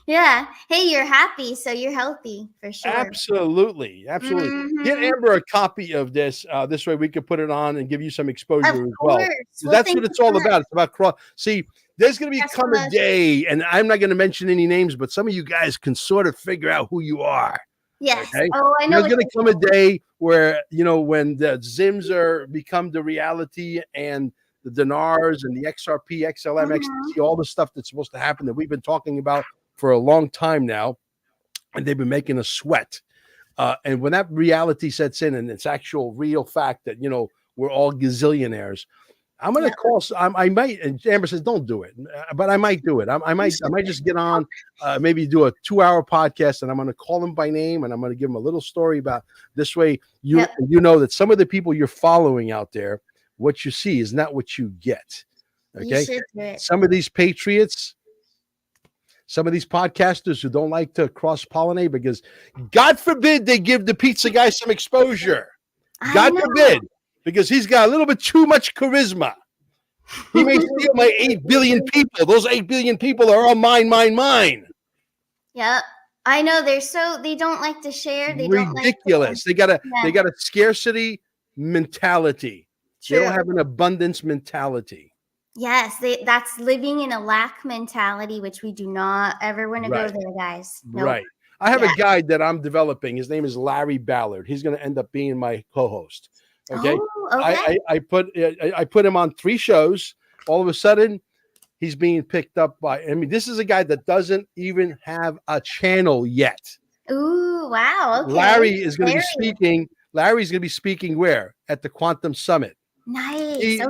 yeah. Hey, you're happy, so you're healthy for sure. Absolutely. Get Mm-hmm. Amber a copy of this. This way we could put it on and give you some exposure Of as well. course. Well, That's thank what you it's so all much. about. It's about cross. See, there's going to Yes, come so a much. day, and I'm not going to mention any names, but some of you guys can sort of figure out who you are. Yes. Okay. Oh, I know. There's going to come a day where, when the Zims become the reality and the dinars and the XRP, XLM, Mhm. XTC, all the stuff that's supposed to happen that we've been talking about for a long time now, and they've been making us sweat. And when that reality sets in and it's actual real fact that, we're all gazillionaires, I'm going to Yep. call. I might. And Amber says, "Don't do it," but I might do it. I might just get on, maybe do a 2-hour podcast, and I'm going to call them by name, and I'm going to give them a little story about this way. You know that some of the people you're following out there, what you see is not what you get. You Okay, should do it. some of these patriots. Some of these podcasters who don't like to cross pollinate because, God forbid, they give the pizza guy some exposure. God forbid, because he's got a little bit too much charisma. He may steal my 8 billion people. Those 8 billion people are all mine. Yep. I know they don't like to share. They don't like Ridiculous. to, They got a scarcity mentality. True. They don't have an abundance mentality. Yes, that's living in a lack mentality, which we do not ever want to go there, guys. Nope. Right. I have a guide that I'm developing. His name is Larry Ballard. He's going to end up being my co-host. Okay. Oh, okay. I put him on 3 shows. All of a sudden, he's being picked up by. I mean, this is a guy that doesn't even have a channel yet. Ooh, wow. Okay. Larry is going to be speaking. Larry's going to be speaking where? At the Quantum Summit. Nice.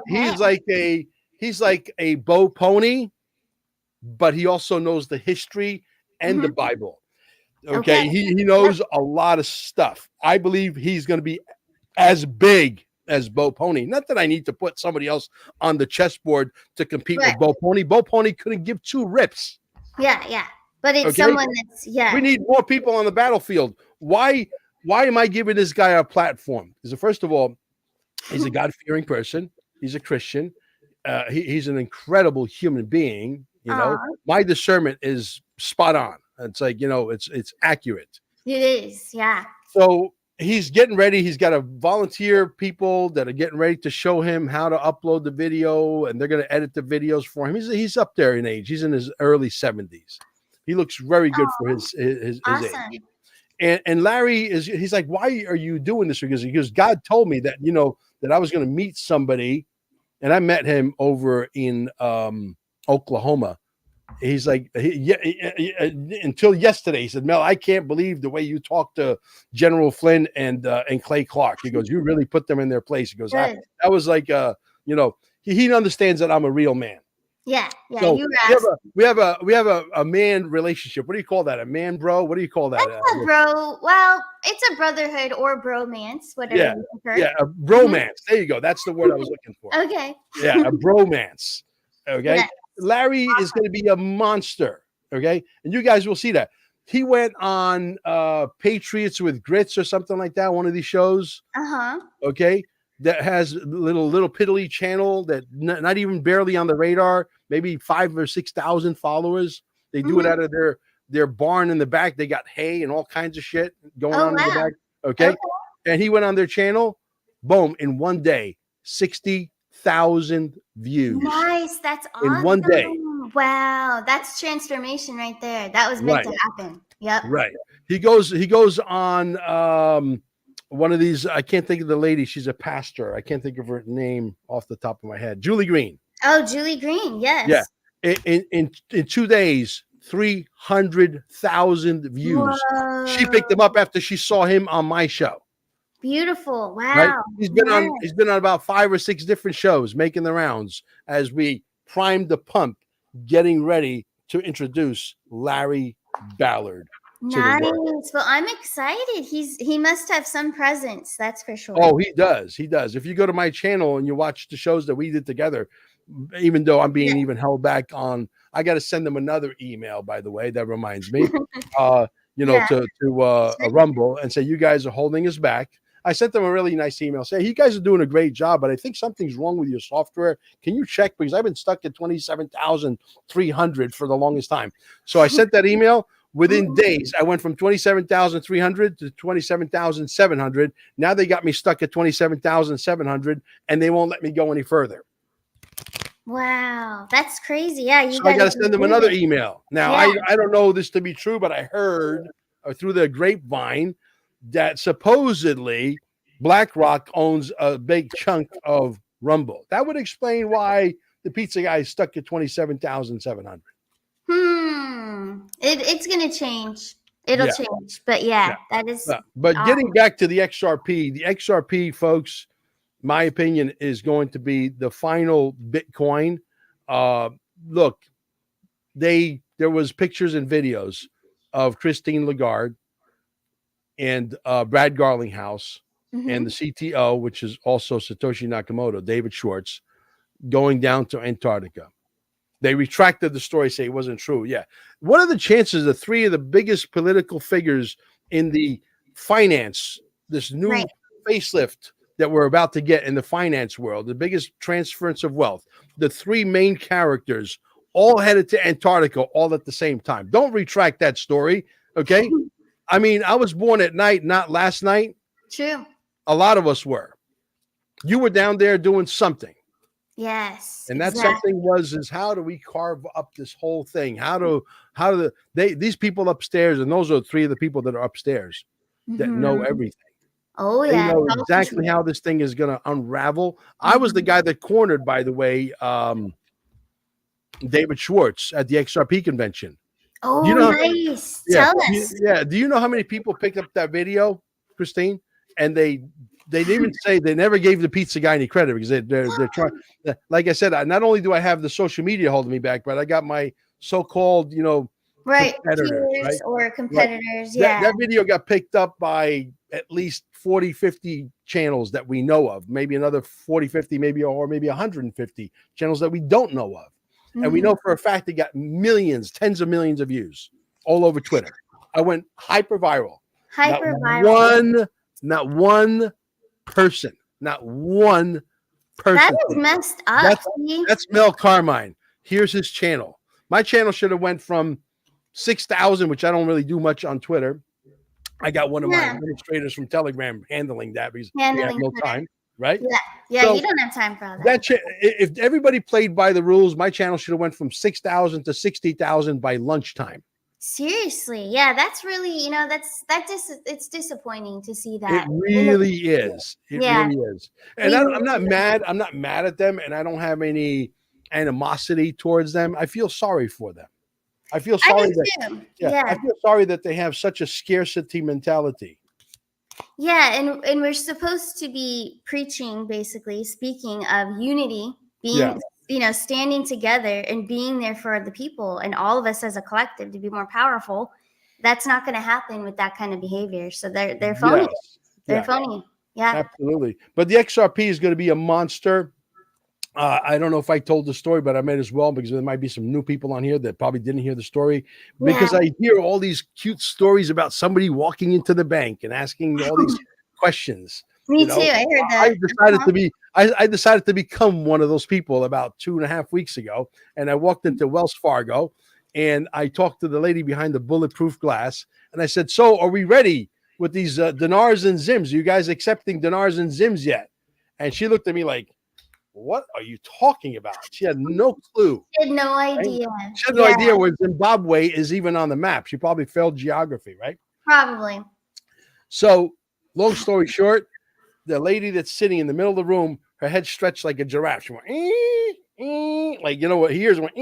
He's like a Bo Pony, but he also knows the history and the Bible. Okay. He knows a lot of stuff. I believe he's going to be as big as Bo Pony. Not that I need to put somebody else on the chessboard to compete with Bo Pony. Bo Pony couldn't give 2 rips. Yeah. But it's someone that's We need more people on the battlefield. Why am I giving this guy a platform? Because first of all, he's a God-fearing person. He's a Christian. He's an incredible human being. My discernment is spot on. It's like, it's accurate. It is, yeah. So he's getting ready. He's got a volunteer people that are getting ready to show him how to upload the video, and they're going to edit the videos for him. He's up there in age. He's in his early 70s. He looks very good for his age. And Larry he's like, why are you doing this? Because God told me that, that I was going to meet somebody, and I met him over in Oklahoma. he's like, until yesterday, he said, Mel, I can't believe the way you talk to General Flynn and Clay Clark. He goes, you really put them in their place. He goes, that was like, he understands that I'm a real man. Yeah, So you we have a man relationship. What do you call that? A man bro? What do you call that? That's a bro. Well, it's a brotherhood or bromance, whatever Yeah, you prefer. a bromance. There you go. That's the word I was looking for. Okay. Yeah, a bromance. Okay. Yes. Larry is going to be a monster. Okay. And you guys will see that. He went on Patriots with Grits or something like that, one of these shows. Okay. That has little piddly channel that not even barely on the radar, maybe 5,000 or 6,000 followers. They do it out of their barn in the back. They got hay and all kinds of shit going on in the back. Okay. And he went on their channel, boom, in one day, 60,000 views. Nice. That's awesome. In one day. Wow. That's transformation right there. That was meant to happen. Yep. Right. He goes on one of these. I can't think of the lady. She's a pastor. I can't think of her name off the top of my head. Julie Green. Oh, Julie Green. Yes. Yeah. In 2 days, 300,000 views. Whoa. She picked him up after she saw him on my show. Beautiful. Wow. Right? He's been on about 5 or 6 different shows, making the rounds as we prime the pump, getting ready to introduce Larry Ballard. Nice. Well, I'm excited. He must have some presence, that's for sure. Oh, he does. He does. If you go to my channel and you watch the shows that we did together, even though I'm being even held back on, I got to send them another email, by the way. That reminds me, to a Rumble and say, you guys are holding us back. I sent them a really nice email saying, you guys are doing a great job, but I think something's wrong with your software. Can you check? Because I've been stuck at 27,300 for the longest time. So I sent that email. Within days, I went from 27,300 to 27,700. Now they got me stuck at 27,700, and they won't let me go any further. Wow, that's crazy. Yeah, so I got to send them another email. Now, I don't know this to be true, but I heard through the grapevine that supposedly BlackRock owns a big chunk of Rumble. That would explain why the pizza guy is stuck at 27,700. It's going to change. It'll change. But that is. But getting back to the XRP, folks, my opinion is going to be the final Bitcoin. Look, there was pictures and videos of Christine Lagarde and Brad Garlinghouse and the CTO, which is also Satoshi Nakamoto, David Schwartz, going down to Antarctica. They retracted the story, say it wasn't true. Yeah. What are the chances that 3 of the biggest political figures in the finance, this new facelift that we're about to get in the finance world, the biggest transference of wealth, the 3 main characters all headed to Antarctica all at the same time? Don't retract that story, okay? I mean, I was born at night, not last night. True. A lot of us were. You were down there doing something. Yes. And that something is how do we carve up this whole thing? How do these people upstairs, and those are 3 of the people that are upstairs that know everything. Oh, they know exactly how this thing is going to unravel. I was the guy that cornered, by the way, David Schwartz at the XRP convention. Oh, nice. Tell us. Do you know how many people picked up that video, Christine? And they didn't even say, they never gave the pizza guy any credit because they're trying. Like I said, not only do I have the social media holding me back, but I got my so-called, competitors, or competitors. That video got picked up by at least 40, 50 channels that we know of, maybe another 40, 50, maybe 150 channels that we don't know of. And we know for a fact it got millions, tens of millions of views all over Twitter. I went hyper viral. Not one person. That is messed up. That's Mel Carmine. Here's his channel. My channel should have went from 6,000, which I don't really do much on Twitter. I got one of my administrators from Telegram handling that because we have no time, right? Yeah, so you don't have time for all that. If everybody played by the rules, my channel should have went from 6,000 to 60,000 by lunchtime. Seriously, yeah, that's really, it's disappointing to see that. It really is. It really is. And I'm not mad. I'm not mad at them, and I don't have any animosity towards them. I feel sorry for them. I feel I sorry do that too. yeah, I Yeah. feel sorry that they have such a scarcity mentality. Yeah, and we're supposed to be preaching, basically speaking of unity, Yeah. being, standing together and being there for the people and all of us as a collective to be more powerful. That's not going to happen with that kind of behavior. So they're phony. Yes. They're Yeah. phony. Yeah. Absolutely. But the XRP is going to be a monster. I don't know if I told the story, but I might as well because there might be some new people on here that probably didn't hear the story. Yeah. Because I hear all these cute stories about somebody walking into the bank and asking all these questions. Me You too. know, I heard I that. decided to be. I decided to become one of those people about 2.5 weeks ago, and I walked into Wells Fargo, and I talked to the lady behind the bulletproof glass, and I said, "So, are we ready with these dinars and zims? Are you guys accepting dinars and zims yet?" And she looked at me like, what are you talking about? She had no clue. I had no Right? idea. She had no Yeah, idea where Zimbabwe is even on the map. She probably failed geography, right? probably. So, long story short, the lady that's sitting in the middle of the room, her head stretched like a giraffe. She went, like what ears went,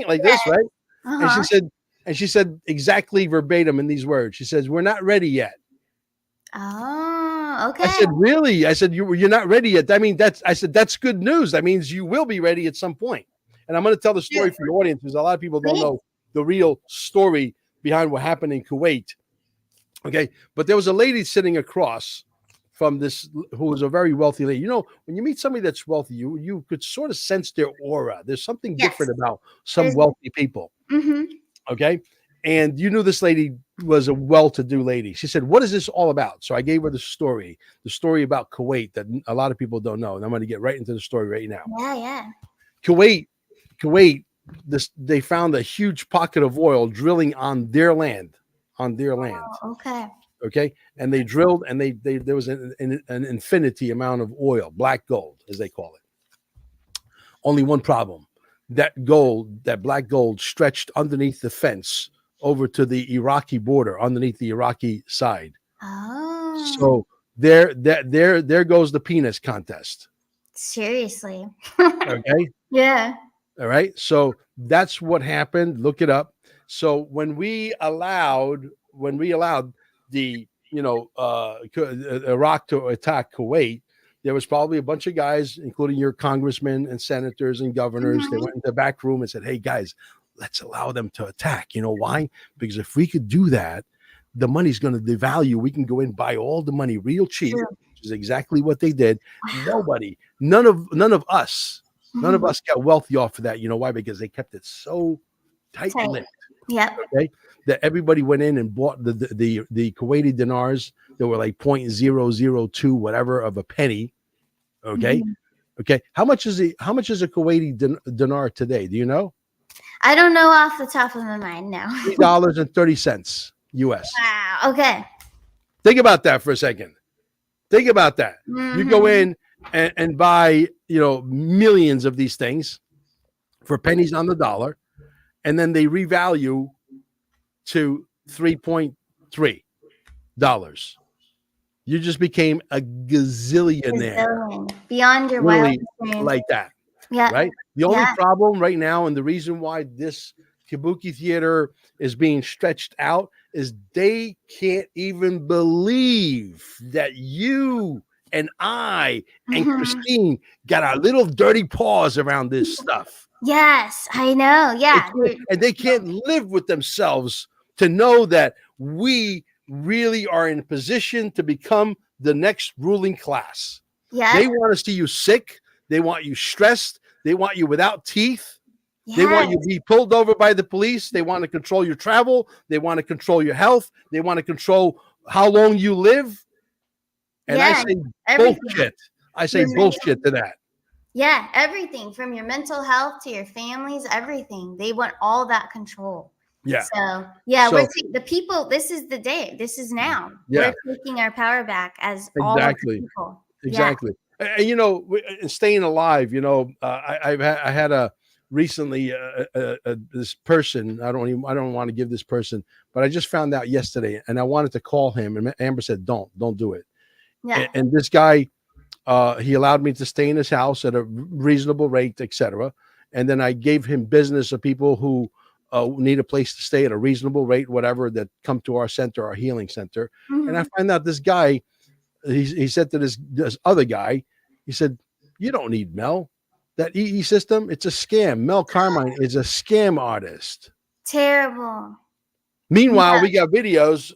like Yeah. this, right? And Uh-huh. she said exactly verbatim in these words. She says, "We're not ready yet." Oh, I okay. said, "Really?" I said, "You're not ready yet." I mean, that's good news. That means you will be ready at some point. And I'm going to tell the story for your audience because a lot of people don't Please. know the real story behind what happened in Kuwait. Okay, but there was a lady sitting across from this who was a very wealthy lady. You know, when you meet somebody that's wealthy, you could sort of sense their aura. There's something Yes. different about some There's. wealthy people. Mm-hmm. Okay. And you knew this lady was a well-to-do lady. She said, "What is this all about?" So I gave her the story about Kuwait that a lot of people don't know. And I'm going to get right into the story right now. Yeah, yeah. Kuwait, they found a huge pocket of oil drilling on their land, Oh, okay. Okay. And they drilled and there was an infinity amount of oil, black gold, as they call it. Only one problem. That black gold stretched underneath the fence over to the Iraqi border, underneath the Iraqi side. Oh, So there goes the penis contest. seriously. Okay. Yeah. All right. So that's what happened. Look it up. So when we allowed the Iraq to attack Kuwait, there was probably a bunch of guys, including your congressmen and senators and governors. They Mm-hmm. went in the back room and said, "Hey guys, let's allow them to attack." You know why? Because if we could do that, the money's going to devalue. We can go in and buy all the money real cheap, True. which is exactly what they did. Wow. None of us Mhm. got wealthy off of that. You know why? Because they kept it so Tight. tight-lipped, Yep. okay, that everybody went in and bought the Kuwaiti dinars that were like 0.002 whatever of a penny. Okay. Mhm. Okay. How much is a Kuwaiti dinar today? Do you know? I don't know off the top of my mind now. $3.30 US. Wow. Okay. Think about that for a second. Think about that. You go Mhm. in and buy, millions of these things for pennies on the dollar, and then they revalue to $3.3. You just became a gazillionaire, Brazilian. Beyond your literally wildest dreams. like that, Yeah. right? The only Yeah. problem right now, and the reason why this Kabuki theater is being stretched out, is they can't even believe that you and I and Mhm. Christine got our little dirty paws around this stuff. Yes, I know. Yeah. They can't live with themselves to know that we really are in position to become the next ruling class. Yeah. They want to see you sick. They want you stressed. They want you without teeth. Yes. They want you to be pulled over by the police. They want to control your travel. They want to control your health. They want to control how long you live. And I say everything. bullshit. I say bullshit to that. Yeah, everything from your mental health to your families, everything. They want all that control. Yeah. So we're the people. This is the day. This is now. Yeah. We're taking our power back as all of the people. Exactly. Yeah. And staying alive. I had a recently this person. I don't want to give this person, but I just found out yesterday, and I wanted to call him, and Amber said, "Don't do it." Yeah. And this guy, he allowed me to stay in his house at a reasonable rate, etc. And then I gave him business of people who need a place to stay at a reasonable rate, whatever, that come to our center, our healing center. And I find out this guy, he said to this other guy, he said, "You don't need Mel. That EE system, it's a scam. Mel Carmine is a scam artist." Terrible. Meanwhile, we got videos,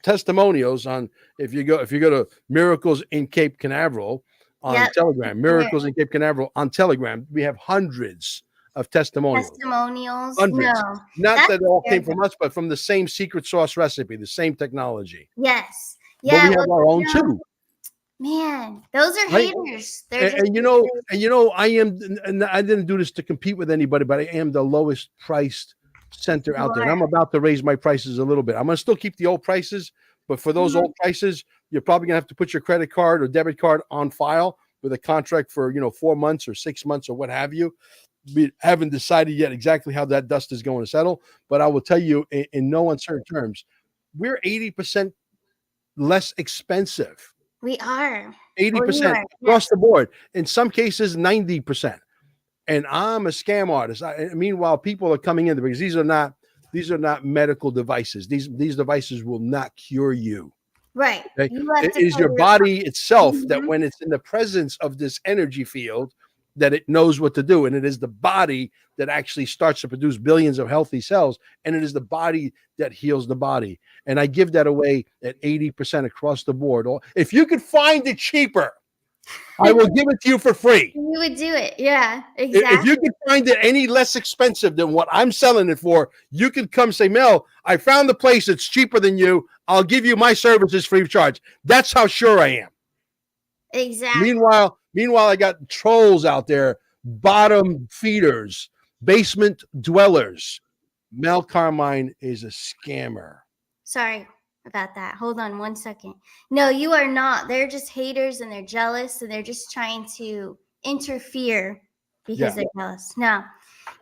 testimonials on if you go to Miracles in Cape Canaveral on Telegram, Miracles in Cape Canaveral on Telegram. We have hundreds of testimonials. Hundreds. No, Not that all came from us, but from the same secret sauce recipe, the same technology. Yes. Yeah. But we have our own too. Man, those are haters. And you know, I didn't do this to compete with anybody, but I am the lowest priced center out there. And I'm about to raise my prices a little bit. I'm going to still keep the old prices, but for those old prices, you're probably going to have to put your credit card or debit card on file with a contract for, 4 months or 6 months or what have you. We haven't decided yet exactly how that dust is going to settle, but I will tell you in no uncertain terms, we're 80% less expensive. We are 80% across the board. In some cases, 90%. And I'm a scam artist. Meanwhile, people are coming in because these are not medical devices. These devices will not cure you. Right. Okay? It is your body itself that when it's in the presence of this energy field, that it knows what to do. And it is the body that actually starts to produce billions of healthy cells. And it is the body that heals the body. And I give that away at 80% across the board. If you could find it cheaper, I will give it to you for free. You would do it. Yeah, exactly. If you could find it any less expensive than what I'm selling it for, you could come say, "Mel, I found the place that's cheaper than you. I'll give you my services free of charge." That's how sure I am. Exactly. Meanwhile, I got trolls out there, bottom feeders, basement dwellers. Mel Carmine is a scammer. Sorry about that. Hold on 1 second. No, you are not. They're just haters and they're jealous and they're just trying to interfere because they're jealous. No.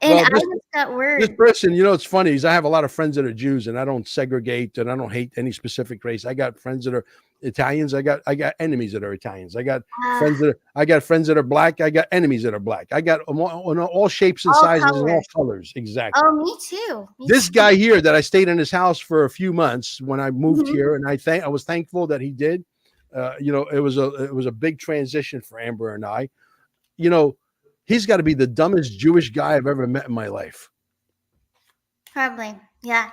And I just got word. This person, it's funny is I have a lot of friends that are Jews and I don't segregate and I don't hate any specific race. I got friends that are Italians. I got enemies that are Italians. I got friends that are black. I got enemies that are black. I got all shapes and sizes and all colors. Exactly. Oh, me too. This guy here that I stayed in his house for a few months when I moved here, and I was thankful that he did. It was a big transition for Amber and I. He's got to be the dumbest Jewish guy I've ever met in my life. Probably. Yeah.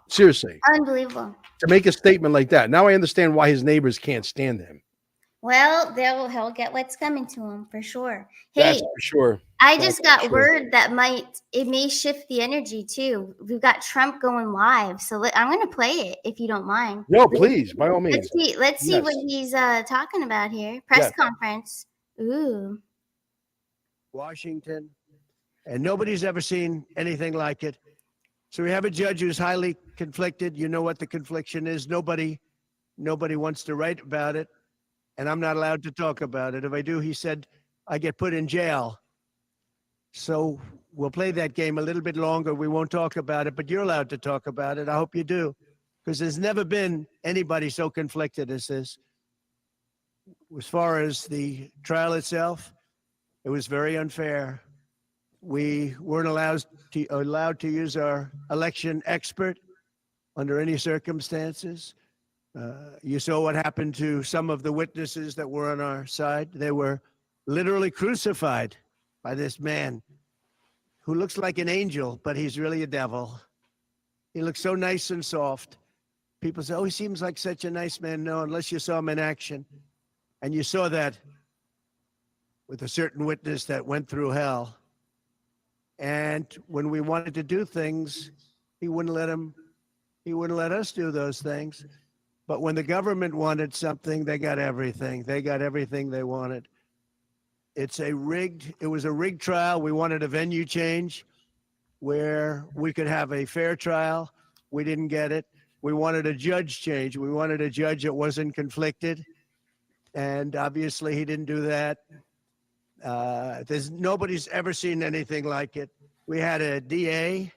Seriously. Unbelievable. To make a statement like that. Now I understand why his neighbors can't stand him. Well, he'll get what's coming to him for sure. Hey, that's for sure. I just got word that it may shift the energy too. We've got Trump going live. So I'm going to play it if you don't mind. No, please, by all means. Let's see what he's talking about here. Press conference. Ooh. Washington, and nobody's ever seen anything like it. So we have a judge who's highly conflicted. You know what the confliction is. Nobody wants to write about it, and I'm not allowed to talk about it. If I do, he said, I get put in jail. So we'll play that game a little bit longer. We won't talk about it, but you're allowed to talk about it. I hope you do, because there's never been anybody so conflicted as this. As far as the trial itself, it was very unfair. We weren't allowed to use our election expert under any circumstances. You saw what happened to some of the witnesses that were on our side. They were literally crucified by this man who looks like an angel, but he's really a devil. He looks so nice and soft. People say, oh, he seems like such a nice man. No, unless you saw him in action. And you saw that with a certain witness that went through hell. And when we wanted to do things, he wouldn't let us do those things. But when the government wanted something, they got everything. They got everything they wanted. It was a rigged trial. We wanted a venue change where we could have a fair trial. We didn't get it. We wanted a judge change. We wanted a judge that wasn't conflicted. And obviously he didn't do that. Nobody's ever seen anything like it. We had a DA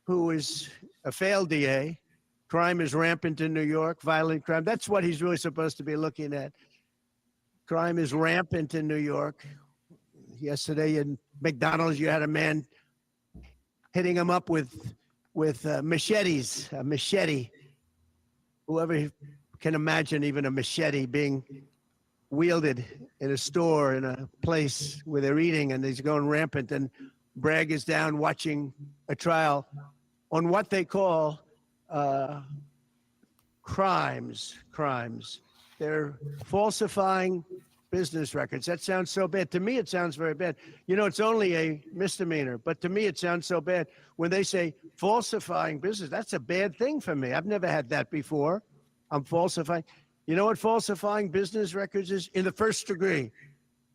who was a failed DA. Crime is rampant in New York, violent crime. That's what he's really supposed to be looking at. Crime is rampant in New York. Yesterday in McDonald's, you had a man hitting them up with machetes, a machete. Whoever can imagine even a machete being wielded in a store, in a place where they're eating and he's going rampant, and Bragg is down watching a trial on what they call crimes. They're falsifying business records. That sounds so bad. To me, it sounds very bad. You know, it's only a misdemeanor, but to me, it sounds so bad. When they say falsifying business, that's a bad thing for me. I've never had that before. I'm falsifying. You know what falsifying business records is? In the first degree.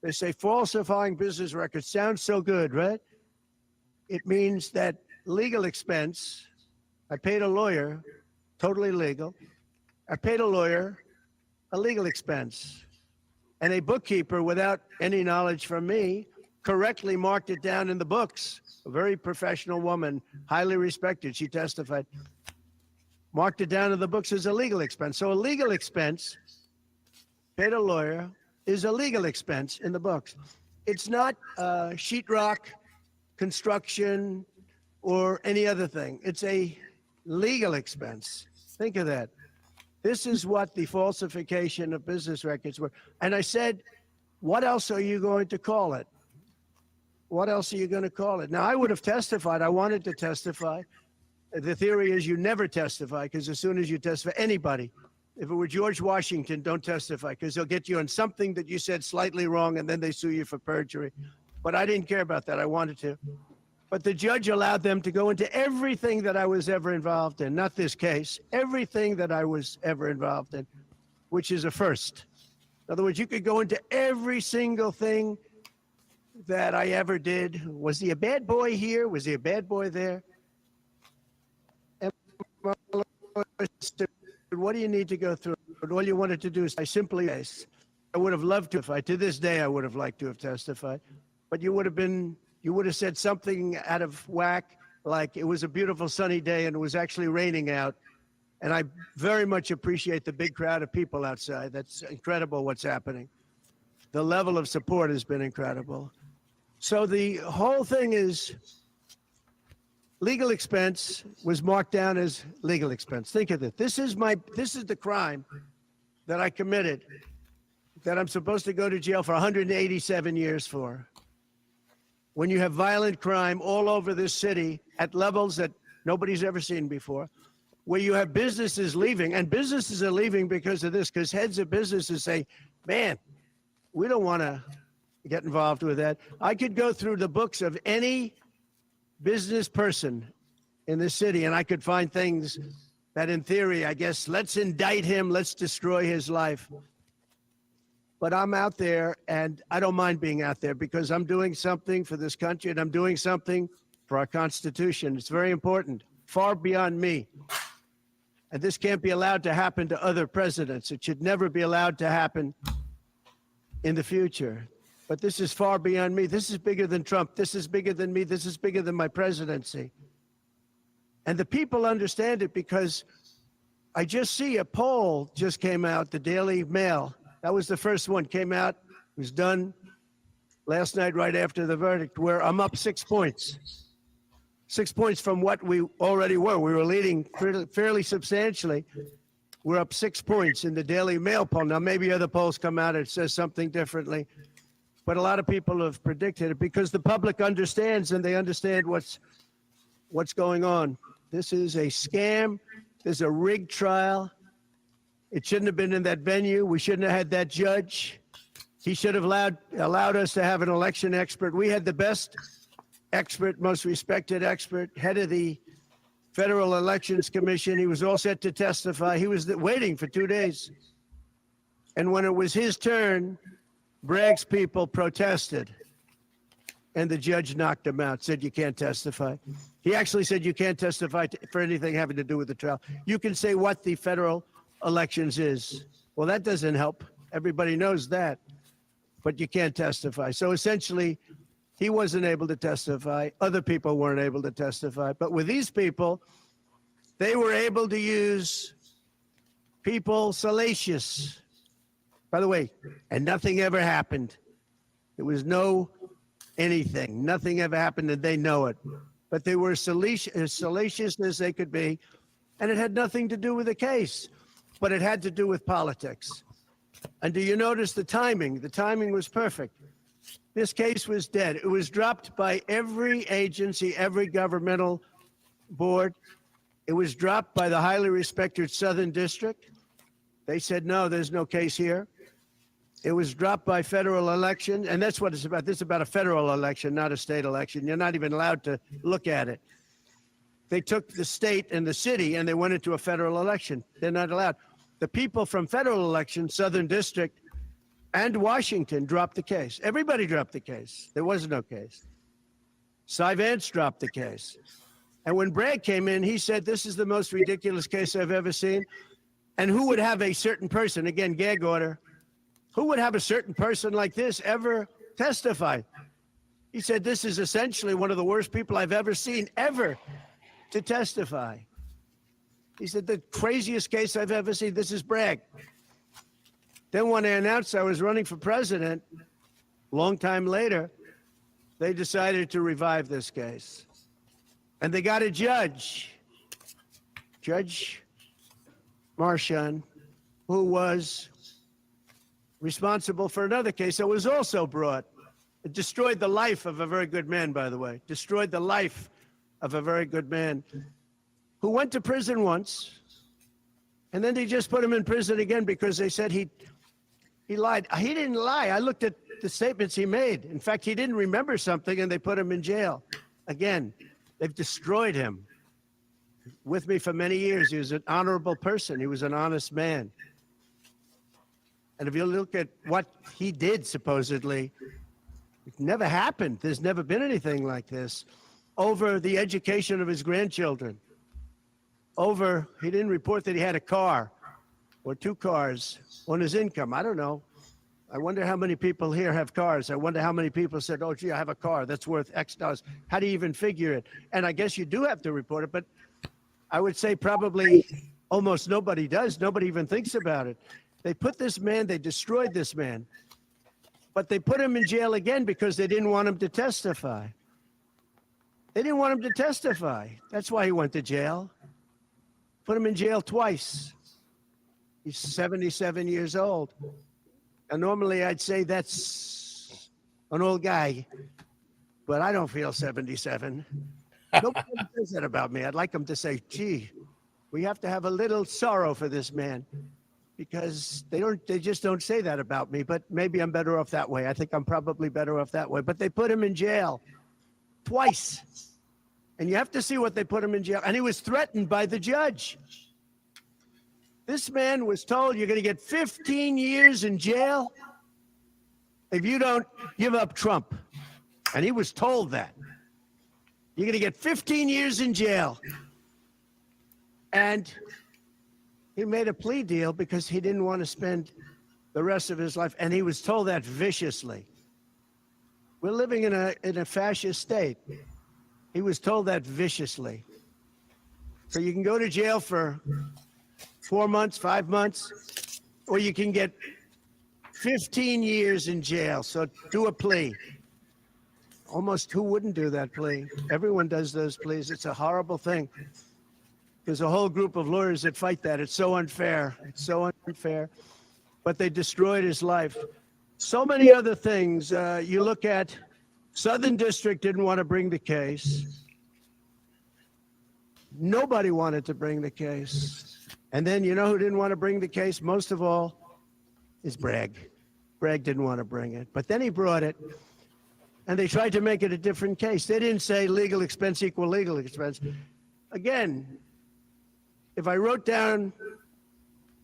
They say falsifying business records. Sounds so good, right? It means that legal expense, I paid a lawyer, totally legal. I paid a lawyer a legal expense. And a bookkeeper, without any knowledge from me, correctly marked it down in the books. A very professional woman, highly respected, she testified, marked it down in the books as a legal expense. So a legal expense, paid a lawyer, is a legal expense in the books. It's not sheetrock, construction, or any other thing. It's a legal expense. Think of that. This is what the falsification of business records were. And I said, what else are you going to call it? What else are you going to call it? Now, I would have testified. I wanted to testify. The theory is you never testify, because as soon as you testify, anybody, if it were George Washington, don't testify, because they'll get you on something that you said slightly wrong, and then they sue you for perjury. But I didn't care about that. I wanted to. But the judge allowed them to go into everything that I was ever involved in, not this case, everything that I was ever involved in, which is a first. In other words, you could go into every single thing that I ever did. Was he a bad boy here? Was he a bad boy there? And my lawyer said, what do you need to go through? And all you wanted to do is, I simply, I would have loved to, if I, to this day, I would have liked to have testified, but you would have said something out of whack, like it was a beautiful sunny day and it was actually raining out. And I very much appreciate the big crowd of people outside. That's incredible what's happening. The level of support has been incredible. So the whole thing is legal expense was marked down as legal expense. Think of it. This is the crime that I committed, that I'm supposed to go to jail for 187 years for. When you have violent crime all over this city at levels that nobody's ever seen before, where you have businesses leaving, and businesses are leaving because of this, because heads of businesses say, man, we don't want to get involved with that. I could go through the books of any business person in this city, and I could find things that in theory, I guess, let's indict him, let's destroy his life. But I'm out there, and I don't mind being out there, because I'm doing something for this country, and I'm doing something for our Constitution. It's very important, far beyond me. And this can't be allowed to happen to other presidents. It should never be allowed to happen in the future. But this is far beyond me. This is bigger than Trump. This is bigger than me. This is bigger than my presidency. And the people understand it, because I just see a poll just came out, the Daily Mail. That was the first one, came out, was done last night right after the verdict, where I'm up 6 points. 6 points from what we already were. We were leading fairly substantially. We're up 6 points in the Daily Mail poll. Now, maybe other polls come out and says something differently, but a lot of people have predicted it, because the public understands, and they understand what's going on. This is a scam. There's a rigged trial. It shouldn't have been in that venue. We shouldn't have had that judge. He should have allowed us to have an election expert. We had the best expert, most respected expert, head of the Federal Elections Commission. He was all set to testify. He was waiting for 2 days. And when it was his turn, Bragg's people protested. And the judge knocked him out, said, you can't testify. He actually said, you can't testify for anything having to do with the trial. You can say what the federal elections is. Well, that doesn't help. Everybody knows that. But you can't testify. So essentially, he wasn't able to testify. Other people weren't able to testify. But with these people, they were able to use people salacious. By the way, and nothing ever happened. There was no anything. Nothing ever happened, and they know it. but they were as salacious as they could be, and it had nothing to do with the case, but it had to do with politics. And do you notice the timing? The timing was perfect. This case was dead. It was dropped by every agency, every governmental board. It was dropped by the highly respected Southern District. They said, no, there's no case here. It was dropped by federal election, and that's what it's about. This is about a federal election, not a state election. You're not even allowed to look at it. They took the state and the city, and they went into a federal election. They're not allowed. The people from federal election, Southern District, and Washington dropped the case. Everybody dropped the case. There was no case. Cy Vance dropped the case. And when Bragg came in, he said, this is the most ridiculous case I've ever seen. And who would have a certain person, again, gag order, who would have a certain person like this ever testify? He said, this is essentially one of the worst people I've ever seen ever to testify. He said, the craziest case I've ever seen, this is Bragg. Then when I announced I was running for president, long time later, they decided to revive this case. And they got a judge, Judge Marchand, who was responsible for another case that was also brought. It destroyed the life of a very good man, by the way. Destroyed the life of a very good man who went to prison once, and then they just put him in prison again because they said he lied. He didn't lie. I looked at the statements he made. In fact, he didn't remember something, and they put him in jail. Again, they've destroyed him. With me for many years, he was an honorable person. He was an honest man. And if you look at what he did, supposedly, it never happened. There's never been anything like this. Over the education of his grandchildren. Over, he didn't report that he had a car or two cars on his income. I don't know. I wonder how many people here have cars. I wonder how many people said, oh, gee, I have a car that's worth X dollars. How do you even figure it? And I guess you do have to report it, but I would say probably almost nobody does. Nobody even thinks about it. They put this man, they destroyed this man, but they put him in jail again because they didn't want him to testify. They didn't want him to testify. That's why he went to jail. Put him in jail twice. He's 77 years old. And normally I'd say that's an old guy, but I don't feel 77. Nobody says that about me. I'd like them to say, gee, we have to have a little sorrow for this man, because they just don't say that about me, but maybe I'm better off that way. I think I'm probably better off that way. But they put him in jail twice. And you have to see what they put him in jail. And he was threatened by the judge. This man was told, you're going to get 15 years in jail if you don't give up Trump. And he was told that. You're going to get 15 years in jail. And he made a plea deal because he didn't want to spend the rest of his life. And he was told that viciously. We're living in a fascist state. He was told that viciously. So you can go to jail for 4 months, 5 months, or you can get 15 years in jail. So do a plea. Almost who wouldn't do that plea? Everyone does those pleas. It's a horrible thing. There's a whole group of lawyers that fight that. It's so unfair. It's so unfair. But they destroyed his life. So many other things. You look at Southern District didn't want to bring the case. Nobody wanted to bring the case. And then you know who didn't want to bring the case? Most of all is Bragg. Bragg didn't want to bring it. But then he brought it. And they tried to make it a different case. They didn't say legal expense equal legal expense. Again, if I wrote down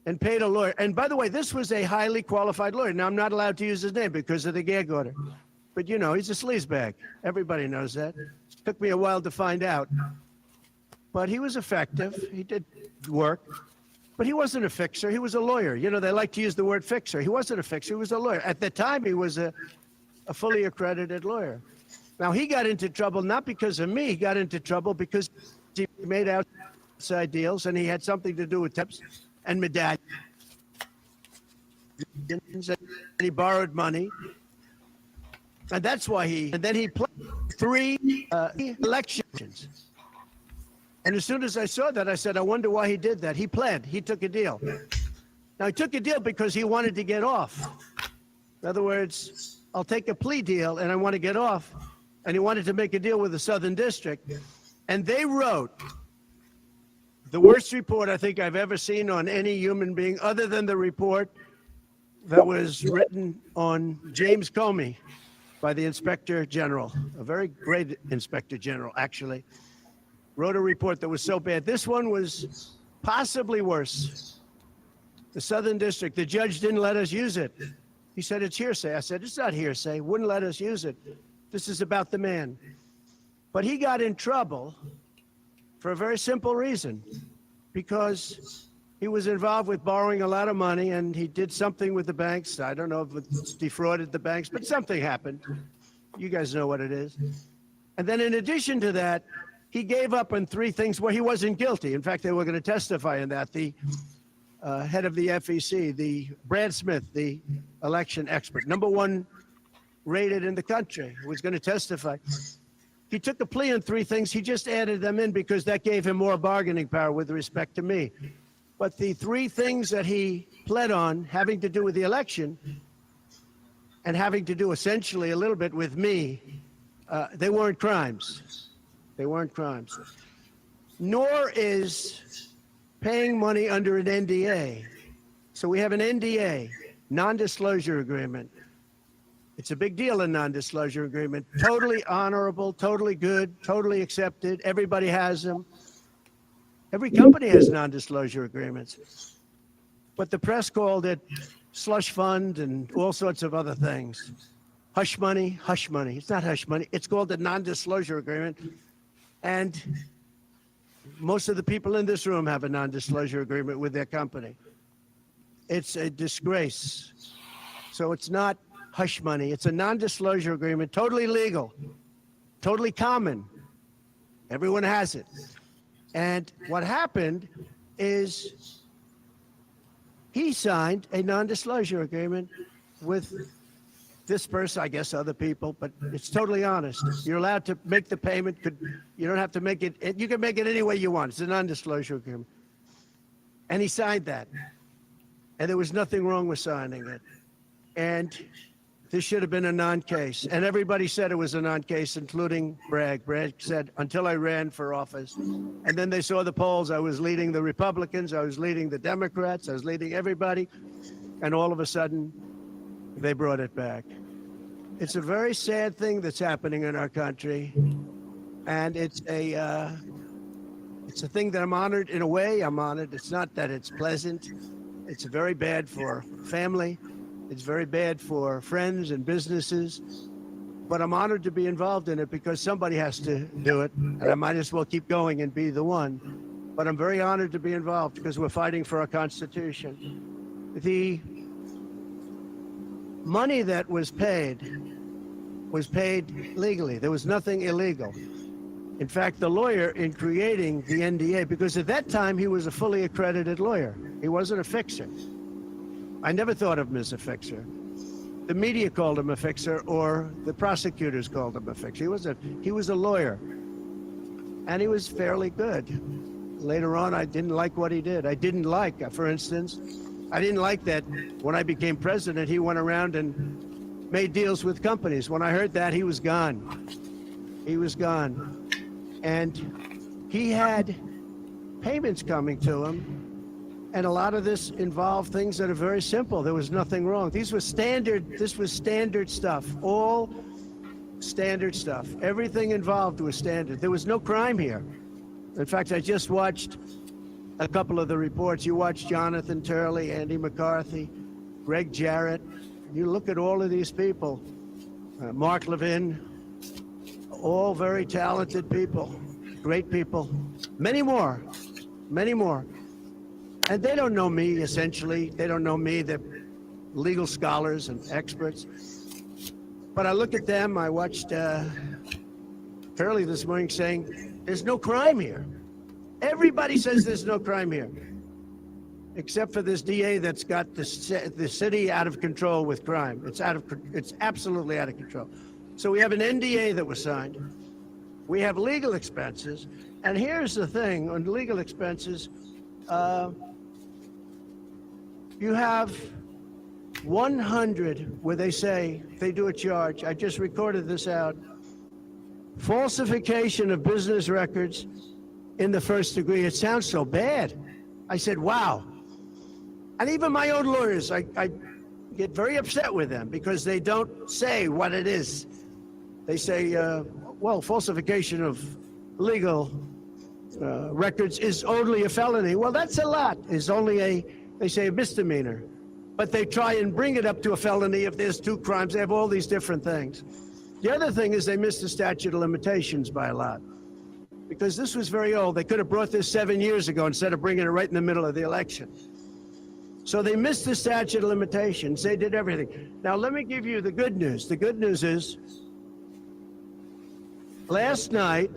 and paid a lawyer, and by the way, this was a highly qualified lawyer. Now, I'm not allowed to use his name because of the gag order. But, you know, he's a sleazebag. Everybody knows that. It took me a while to find out. But he was effective. He did work. But he wasn't a fixer. He was a lawyer. You know, they like to use the word fixer. He wasn't a fixer. He was a lawyer. At the time, he was a fully accredited lawyer. Now, he got into trouble not because of me. He got into trouble because he made outside deals, and he had something to do with tips and medallions. And he borrowed money And that's why and then he played 3 elections. And as soon as I saw that, I said, I wonder why he did that. He planned, he took a deal. Now, he took a deal because he wanted to get off. In other words, I'll take a plea deal and I want to get off. And he wanted to make a deal with the Southern District. And they wrote the worst report I think I've ever seen on any human being, other than the report that was written on James Comey by the Inspector General, a very great Inspector General, actually, wrote a report that was so bad. This one was possibly worse. The Southern District, the judge didn't let us use it. He said, it's hearsay. I said, it's not hearsay. Wouldn't let us use it. This is about the man. But he got in trouble for a very simple reason, because he was involved with borrowing a lot of money and he did something with the banks. I don't know if it's defrauded the banks, but something happened. You guys know what it is. And then in addition to that, he gave up on 3 things where he wasn't guilty. In fact, they were going to testify in that. The head of the FEC, the Brad Smith, the election expert, #1 rated in the country, who was going to testify. He took a plea on 3 things. He just added them in because that gave him more bargaining power with respect to me. But the 3 things that he pled on, having to do with the election and having to do essentially a little bit with me, they weren't crimes. They weren't crimes. Nor is paying money under an NDA. So we have an NDA, non-disclosure agreement. It's a big deal, a non-disclosure agreement. Totally honorable, totally good, totally accepted. Everybody has them. Every company has non-disclosure agreements. But the press called it slush fund and all sorts of other things. Hush money, hush money. It's not hush money. It's called a non-disclosure agreement. And most of the people in this room have a non-disclosure agreement with their company. It's a disgrace. So it's not hush money. It's a non-disclosure agreement, totally legal, totally common. Everyone has it. And what happened is he signed a non-disclosure agreement with this person, I guess other people, but it's totally honest. You're allowed to make the payment. You don't have to make it. You can make it any way you want. It's a non-disclosure agreement. And he signed that. And there was nothing wrong with signing it. And this should have been a non-case. And everybody said it was a non-case, including Bragg. Bragg said, until I ran for office. And then they saw the polls. I was leading the Republicans. I was leading the Democrats. I was leading everybody. And all of a sudden, they brought it back. It's a very sad thing that's happening in our country. And it's a thing that I'm honored. In a way, I'm honored. It's not that it's pleasant. It's very bad for family. It's very bad for friends and businesses, but I'm honored to be involved in it because somebody has to do it, and I might as well keep going and be the one. But I'm very honored to be involved because we're fighting for our Constitution. The money that was paid legally. There was nothing illegal. In fact, the lawyer in creating the NDA, because at that time he was a fully accredited lawyer. He wasn't a fixer. I never thought of him as a fixer. The media called him a fixer, or the prosecutors called him a fixer. He was a lawyer, and he was fairly good. Later on, I didn't like what he did. I didn't like, for instance, I didn't like that when I became president, he went around and made deals with companies. When I heard that, he was gone. He was gone. And he had payments coming to him. And a lot of this involved things that are very simple. There was nothing wrong. This was standard stuff, all standard stuff. Everything involved was standard. There was no crime here. In fact, I just watched a couple of the reports. You watched Jonathan Turley, Andy McCarthy, Greg Jarrett. You look at all of these people, Mark Levin, all very talented people, great people, many more. And they don't know me, essentially. They don't know me. They're legal scholars and experts. But I look at them. I watched Turley this morning saying, there's no crime here. Everybody says there's no crime here, except for this DA that's got the city out of control with crime. It's absolutely out of control. So we have an NDA that was signed. We have legal expenses. And here's the thing on legal expenses. You have 100 where they say they do a charge. I just recorded this out. Falsification of business records in the first degree. It sounds so bad. I said, wow. And even my own lawyers, I get very upset with them because they don't say what it is. They say, well, falsification of legal records is only a felony. Well, that's a lot. It's only they say a misdemeanor. But they try and bring it up to a felony if there's 2 crimes. They have all these different things. The other thing is they missed the statute of limitations by a lot. Because this was very old. They could have brought this 7 years ago instead of bringing it right in the middle of the election. So they missed the statute of limitations. They did everything. Now, let me give you the good news. The good news is, last night,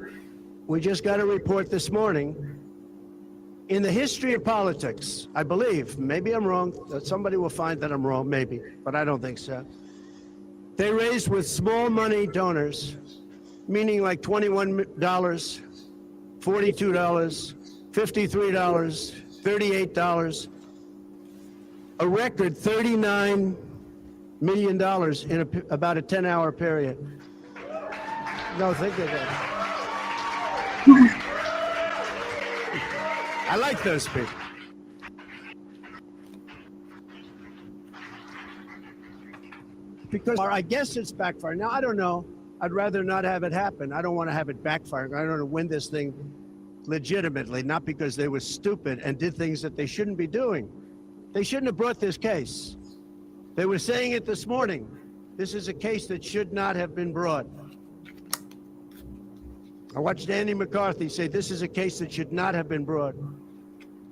we just got a report this morning, in the history of politics, I believe, maybe I'm wrong, somebody will find that I'm wrong, maybe, but I don't think so. They raised with small money donors, meaning like $21, $42, $53, $38, a record $39 million in about a 10-hour period. No, think of that. I like those people. Because I guess it's backfiring. Now, I don't know. I'd rather not have it happen. I don't want to have it backfire. I don't want to win this thing legitimately, not because they were stupid and did things that they shouldn't be doing. They shouldn't have brought this case. They were saying it this morning. This is a case that should not have been brought. I watched Andy McCarthy say this is a case that should not have been brought.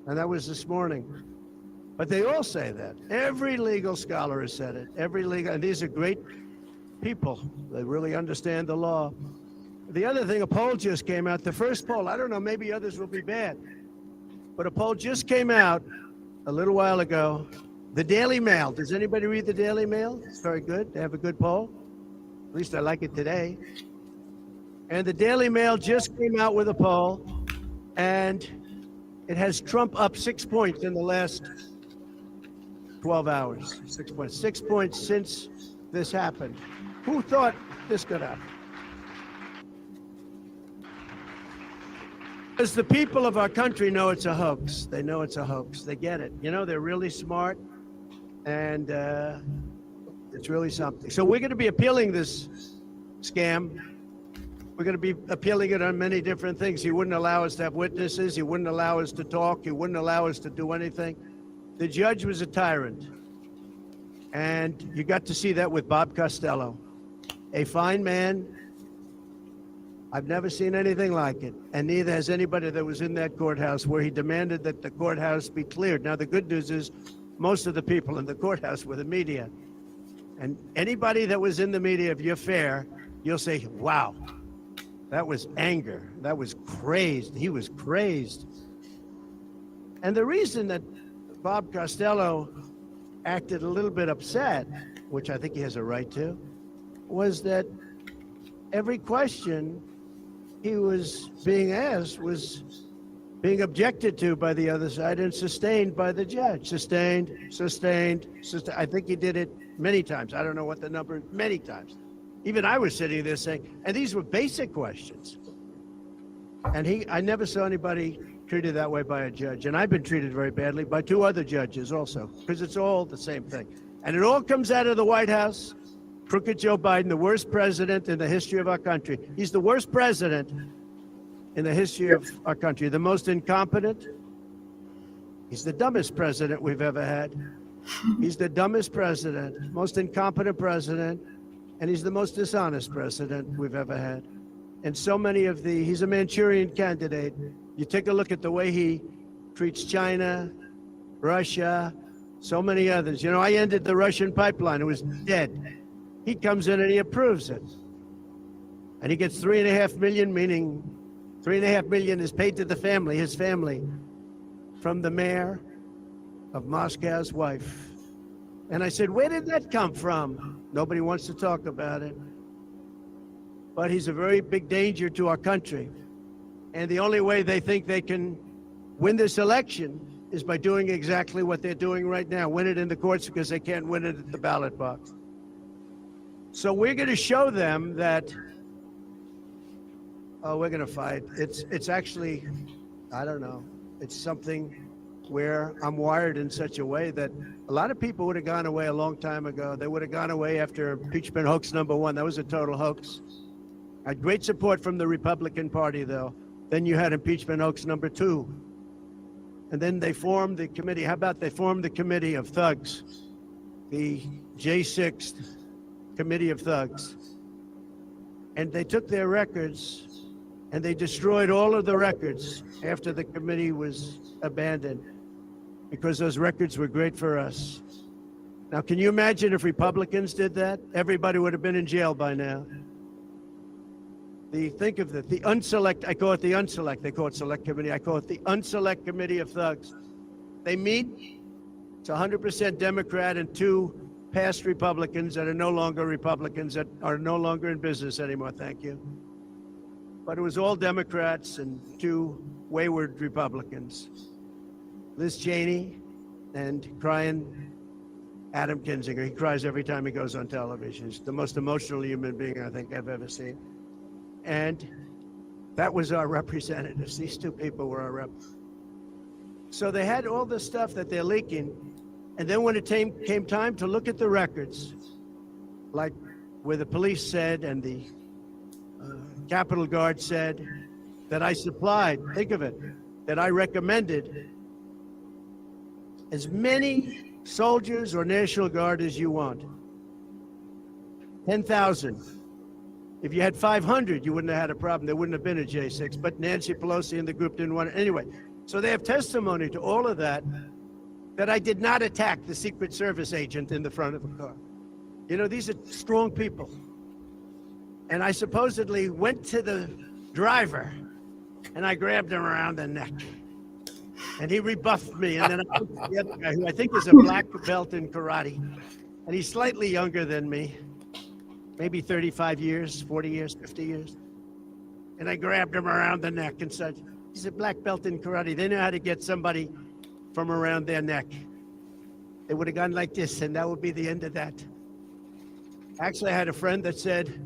And that was this morning. But they all say that. Every legal scholar has said it. And these are great people. They really understand the law. The other thing, a poll just came out. The first poll, I don't know, maybe others will be bad. But a poll just came out a little while ago. The Daily Mail. Does anybody read the Daily Mail? It's very good. They have a good poll. At least I like it today. And the Daily Mail just came out with a poll, and it has Trump up 6 points in the last 12 hours. 6 points. 6 points since this happened. Who thought this could happen? Because the people of our country know it's a hoax. They know it's a hoax. They get it. You know, they're really smart, and it's really something. So we're going to be appealing this scam. We're going to be appealing it on many different things. He wouldn't allow us to have witnesses. He wouldn't allow us to talk. He wouldn't allow us to do anything. The judge was a tyrant. And you got to see that with Bob Costello. A fine man. I've never seen anything like it. And neither has anybody that was in that courthouse where he demanded that the courthouse be cleared. Now, the good news is most of the people in the courthouse were the media. And anybody that was in the media, if you're fair, you'll say, wow. That was anger. That was crazed. He was crazed. And the reason that Bob Costello acted a little bit upset, which I think he has a right to, was that every question he was being asked was being objected to by the other side and sustained by the judge. Sustained. I think he did it many times. I don't know what the number, many times. Even I was sitting there saying, and these were basic questions. And I never saw anybody treated that way by a judge. And I've been treated very badly by 2 other judges also, because it's all the same thing. And it all comes out of the White House. Crooked Joe Biden, the worst president in the history of our country. He's the worst president in the history of our country. The most incompetent. He's the dumbest president we've ever had. He's the dumbest president, most incompetent president. And he's the most dishonest president we've ever had. And so many of he's a Manchurian candidate. You take a look at the way he treats China, Russia, so many others. You know, I ended the Russian pipeline. It was dead. He comes in and he approves it. And he gets $3.5 million, meaning $3.5 million is paid to the family, his family, from the mayor of Moscow's wife. And I said, where did that come from? Nobody wants to talk about it. but he's a very big danger to our country. And the only way they think they can win this election is by doing exactly what they're doing right now, win it in the courts, because they can't win it at the ballot box. So we're going to show them that, oh, we're going to fight. It's actually, I don't know, it's something where I'm wired in such a way that a lot of people would have gone away a long time ago. They would have gone away after impeachment hoax #1. That was a total hoax. I had great support from the Republican Party, though. Then you had impeachment hoax #2. And then they formed the committee. How about they formed the committee of thugs, the J6 committee of thugs. And they took their records and they destroyed all of the records after the committee was abandoned, because those records were great for us. Now, can you imagine if Republicans did that? Everybody would have been in jail by now. Think of it, the unselect, I call it the unselect, they call it select committee, I call it the unselect committee of thugs. They meet, it's 100% Democrat and 2 past Republicans that are no longer Republicans, that are no longer in business anymore, thank you. But it was all Democrats and 2 wayward Republicans. Liz Cheney and crying Adam Kinzinger. He cries every time he goes on television. He's the most emotional human being I think I've ever seen. And that was our representatives. These 2 people were our reps. So they had all the stuff that they're leaking. And then when it came time to look at the records, like where the police said and the Capitol Guard said that I supplied, think of it, that I recommended as many soldiers or National Guard as you want. 10,000. If you had 500, you wouldn't have had a problem. There wouldn't have been a J6, but Nancy Pelosi and the group didn't want it. Anyway, so they have testimony to all of that, that I did not attack the Secret Service agent in the front of a car. You know, these are strong people. And I supposedly went to the driver and I grabbed him around the neck. And he rebuffed me. And then I took the other guy, who I think is a black belt in karate. And he's slightly younger than me. Maybe 35 years, 40 years, 50 years. And I grabbed him around the neck and said, he's a black belt in karate. They know how to get somebody from around their neck. They would have gone like this, and that would be the end of that. Actually, I had a friend that said,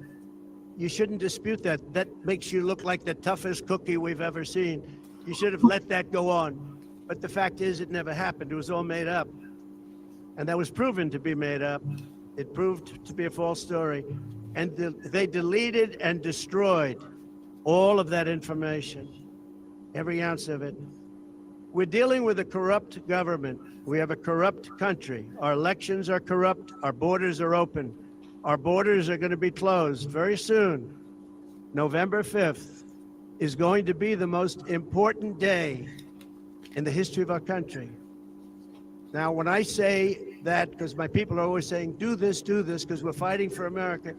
you shouldn't dispute that. That makes you look like the toughest cookie we've ever seen. You should have let that go on. But the fact is, it never happened. It was all made up. And that was proven to be made up. It proved to be a false story. And they deleted and destroyed all of that information, every ounce of it. We're dealing with a corrupt government. We have a corrupt country. Our elections are corrupt. Our borders are open. Our borders are going to be closed very soon. November 5th is going to be the most important day in the history of our country. Now, when I say that, because my people are always saying, do this, because we're fighting for America,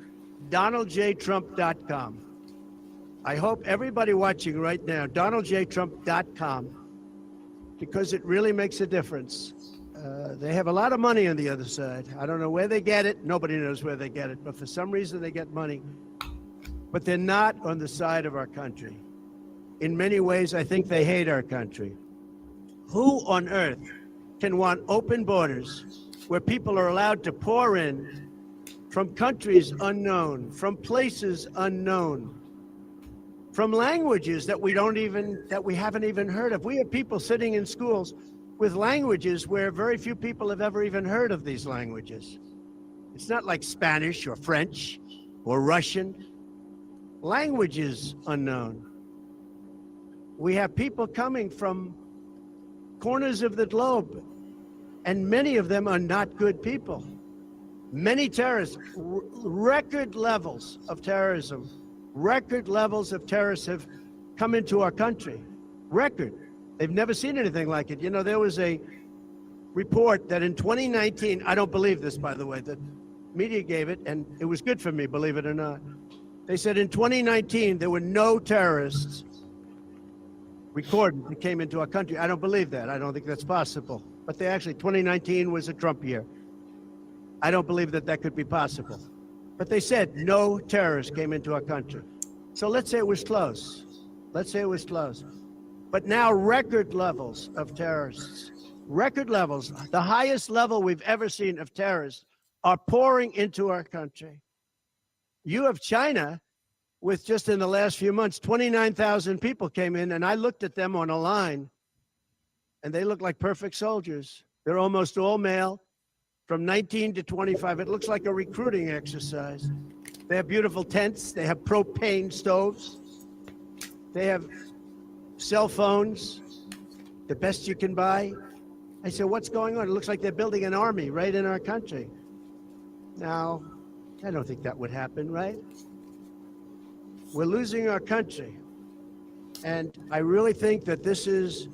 DonaldJTrump.com. I hope everybody watching right now, DonaldJTrump.com, because it really makes a difference. They have a lot of money on the other side. I don't know where they get it. Nobody knows where they get it, but for some reason they get money. But they're not on the side of our country. In many ways, I think they hate our country. Who on earth can want open borders where people are allowed to pour in from countries unknown, from places unknown, from languages that we haven't even heard of? We have people sitting in schools with languages where very few people have ever even heard of these languages. It's not like Spanish or French or Russian. Languages unknown. We have people coming from corners of the globe, and many of them are not good people. Many terrorists, record levels of terrorism, record levels of terrorists have come into our country. Record. They've never seen anything like it. You know, there was a report that in 2019, I don't believe this, by the way, the media gave it, and it was good for me, believe it or not. They said in 2019, there were no terrorists recorded that came into our country. I don't believe that. I don't think that's possible. But 2019 was a Trump year. I don't believe that that could be possible. But they said no terrorists came into our country. So let's say it was close. Let's say it was close. But now record levels of terrorists, record levels, the highest level we've ever seen of terrorists are pouring into our country. You have China with just in the last few months, 29,000 people came in, and I looked at them on a line, and they look like perfect soldiers. They're almost all male, from 19 to 25. It looks like a recruiting exercise. They have beautiful tents. They have propane stoves. They have cell phones, the best you can buy. I said, what's going on? It looks like they're building an army right in our country. Now, I don't think that would happen, right? We're losing our country. And I really think that this is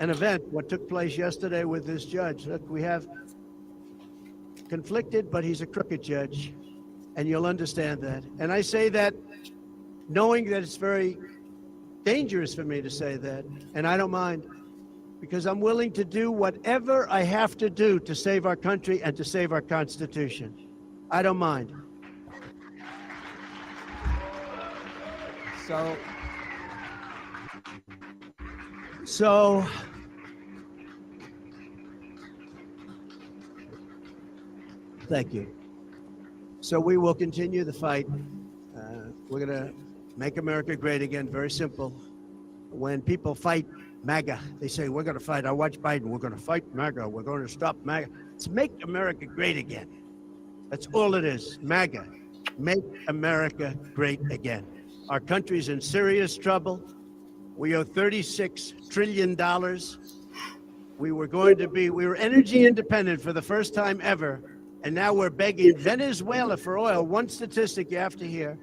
an event, what took place yesterday with this judge. Look, we have conflicted, but he's a crooked judge, and you'll understand that. And I say that knowing that it's very dangerous for me to say that, and I don't mind, because I'm willing to do whatever I have to do to save our country and to save our Constitution. I don't mind. So thank you. So we will continue the fight. We're going to make America great again. Very simple. When people fight MAGA, they say, we're going to fight. I watch Biden. We're going to fight MAGA. We're going to stop MAGA. It's make America great again. That's all it is. MAGA. Make America great again. Our country's in serious trouble. We owe $36 trillion. We were energy independent for the first time ever. And now we're begging Venezuela for oil. One statistic you have to hear.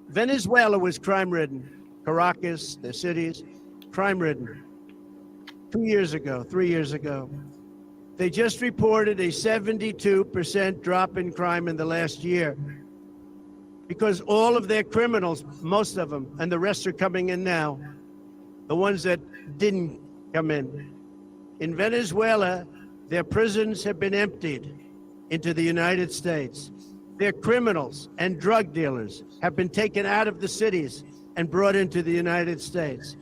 Venezuela was crime-ridden. Caracas, the cities, crime-ridden. 3 years ago. They just reported a 72% drop in crime in the last year. Because all of their criminals, most of them, and the rest are coming in now, the ones that didn't come in. In Venezuela, their prisons have been emptied into the United States. Their criminals and drug dealers have been taken out of the cities and brought into the United States.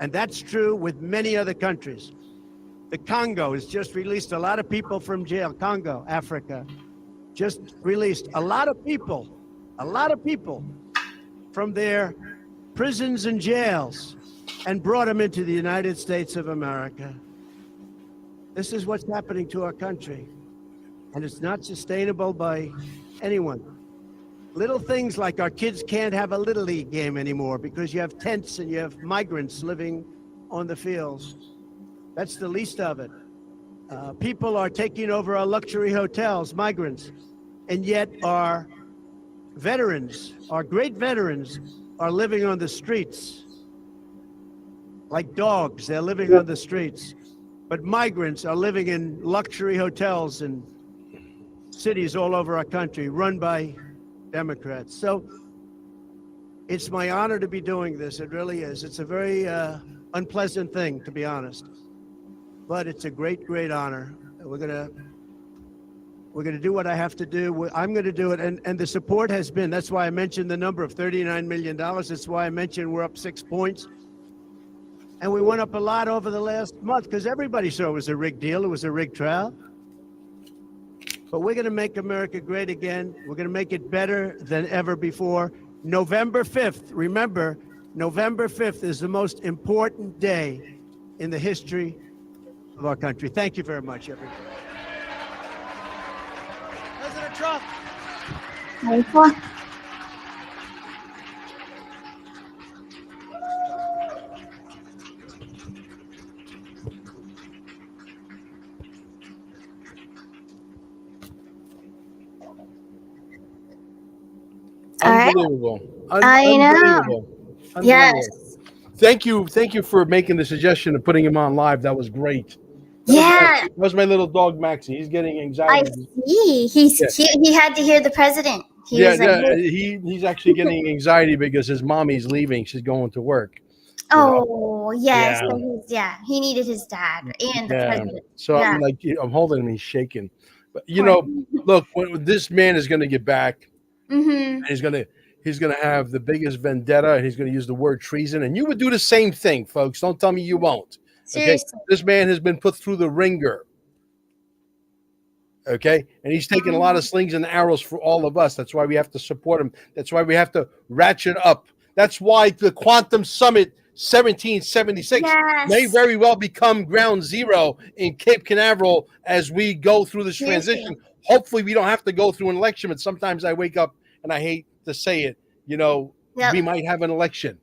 And that's true with many other countries. The Congo has just released a lot of people from jail. Congo, Africa, just released a lot of people from their prisons and jails and brought them into the United States of America. This is what's happening to our country. And it's not sustainable by anyone. Little things like our kids can't have a Little League game anymore because you have tents and you have migrants living on the fields. That's the least of it. People are taking over our luxury hotels, migrants, and yet our veterans, our great veterans, are living on the streets. Like dogs, they're living on the streets. But migrants are living in luxury hotels and cities all over our country, run by Democrats. So it's my honor to be doing this. It really is. It's a very unpleasant thing, to be honest. But it's a great, great honor. We're gonna do what I have to do. I'm gonna do it, and the support has been. That's why I mentioned the number of $39 million. That's why I mentioned we're up 6 points. And we went up a lot over the last month because everybody saw it was a rigged deal. It was a rigged trial. But we're going to make America great again. We're going to make it better than ever before. November 5th, remember, November 5th is the most important day in the history of our country. Thank you very much, everybody. President Trump. Unbelievable. I know. Unbelievable. Yes. Thank you for making the suggestion of putting him on live. That was great. Yeah. That was my little dog Maxie. He's getting I anxiety. see. He's cute. He had to hear the president. He was like, hey. He's actually getting anxiety because his mommy's leaving. She's going to work. Oh, yes. Yeah. So he needed his dad and the president. So Yeah. I'm holding him. He's shaking. But, look, this man is going to get back. Mm-hmm. And he's gonna have the biggest vendetta, and he's gonna use the word treason. And you would do the same thing, folks. Don't tell me you won't. Okay, Seriously. this man has been put through the ringer. Okay, and he's taking a lot of slings and arrows for all of us. That's why we have to support him. That's why we have to ratchet up. That's why the Quantum Summit 1776 may Yes. very well become ground zero in Cape Canaveral as we go through this Seriously. transition. Hopefully, we don't have to go through an election, but sometimes I wake up and I hate to say it, we Yep. might have an election.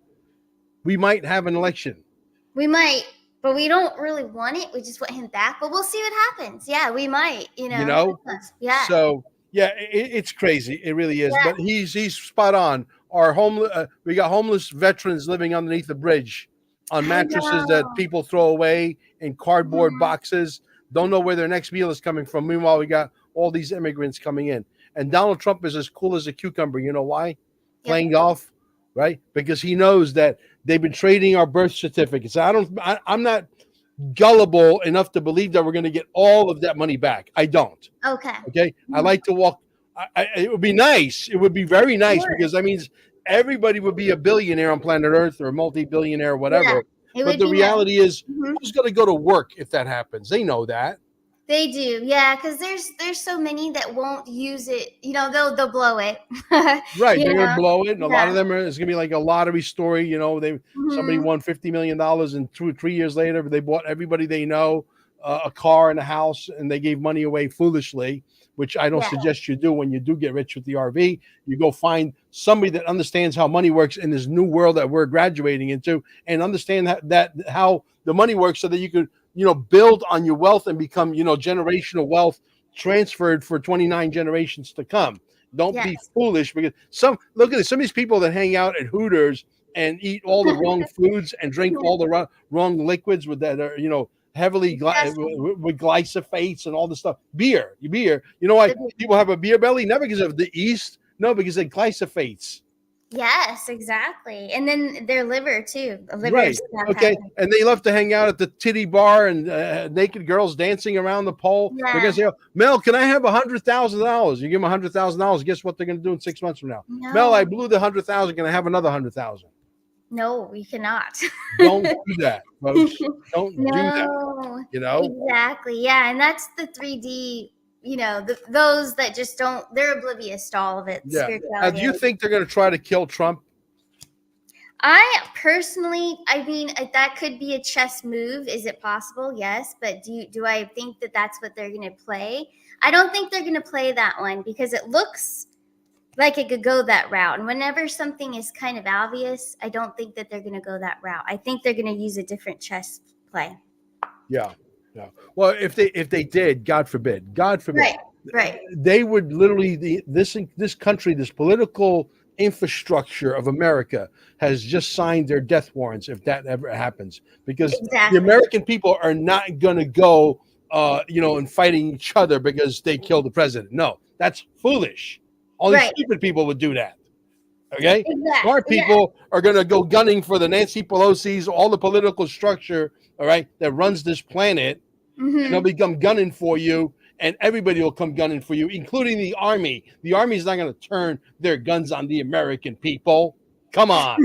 We might have an election. We might, but we don't really want it. We just want him back. But we'll see what happens. Yeah, we might. Yeah. So yeah, it's crazy. It really is. Yeah. But he's spot on. Our we got homeless veterans living underneath the bridge on mattresses that people throw away in cardboard boxes. Don't know where their next meal is coming from. Meanwhile, we got all these immigrants coming in. And Donald Trump is as cool as a cucumber. You know why? Playing golf, right? Because he knows that they've been trading our birth certificates. I'm not gullible enough to believe that we're going to get all of that money back. I don't. Okay. I like to walk. It would be nice. It would be very nice because that means everybody would be a billionaire on planet Earth or a multi-billionaire, whatever. But the reality is, who's going to go to work if that happens? They know that. They do, yeah, because there's so many that won't use it. They'll blow it. Right, they're gonna blow it, and a lot of them it's gonna be like a lottery story. Somebody won $50 million, and 2 or 3 years later, they bought everybody they know a car and a house, and they gave money away foolishly, which I don't suggest you do. When you do get rich with the RV, you go find somebody that understands how money works in this new world that we're graduating into, and understand that how the money works, so that you could build on your wealth and become, generational wealth transferred for 29 generations to come. Don't be foolish, because look at this. Some of these people that hang out at Hooters and eat all the wrong foods and drink all the wrong liquids that are, heavily with glyphosates and all this stuff. Beer. You know why people have a beer belly? Not because of the yeast. No, because of glyphosates. Yes, exactly. And then their liver too. Right. Okay. And they love to hang out at the titty bar and naked girls dancing around the pole. Yeah. They're gonna say, Mel, can I have $100,000? You give them $100,000. Guess what they're gonna do in 6 months from now? No. Mel, I blew the 100,000. Can I have another 100,000? No, you cannot. Don't do that, folks. Don't do that. Exactly. Yeah, and that's the 3D. Those that just they're oblivious to all of it. Yeah. Do you think they're going to try to kill Trump? I personally, that could be a chess move. Is it possible? Yes. But do I think that that's what they're going to play? I don't think they're going to play that one, because it looks like it could go that route. And whenever something is kind of obvious, I don't think that they're going to go that route. I think they're going to use a different chess play. Yeah. Yeah. Well, if they did, God forbid, right, they would literally this country, this political infrastructure of America has just signed their death warrants if that ever happens, because the American people are not going to go, and fighting each other because they killed the president. No, that's foolish. Only stupid people would do that. Okay, smart people are going to go gunning for the Nancy Pelosi's, all the political structure, all right, that runs this planet. And they'll become gunning for you, and everybody will come gunning for you, including the army. The army is not going to turn their guns on the American people. Come on.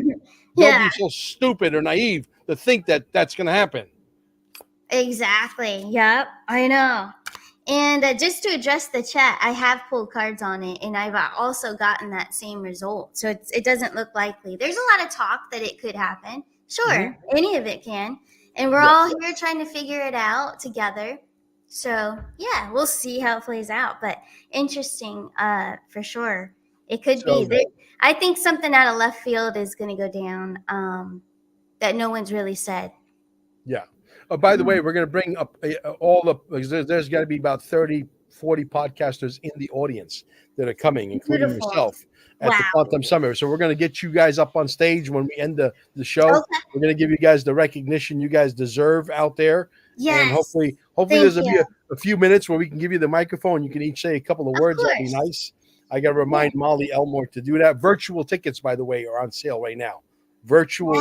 Don't be so stupid or naive to think that that's going to happen. Exactly. Yep, I know. And just to address the chat, I have pulled cards on it, and I've also gotten that same result. So it doesn't look likely. There's a lot of talk that it could happen. Sure, any of it can. And we're all here trying to figure it out together. So, yeah, we'll see how it plays out. But interesting, for sure. It could be. I think something out of left field is going to go down that no one's really said. Yeah. Oh, by the way, we're going to bring up there's got to be about 30, 40 podcasters in the audience that are coming, including yourself, at the Quantum Summit. So we're going to get you guys up on stage when we end the show. Okay. We're going to give you guys the recognition you guys deserve out there. Yes. And hopefully there's a few minutes where we can give you the microphone. You can each say a couple of words. That'd be nice. I got to remind Molly Elmore to do that. Virtual tickets, by the way, are on sale right now. Virtual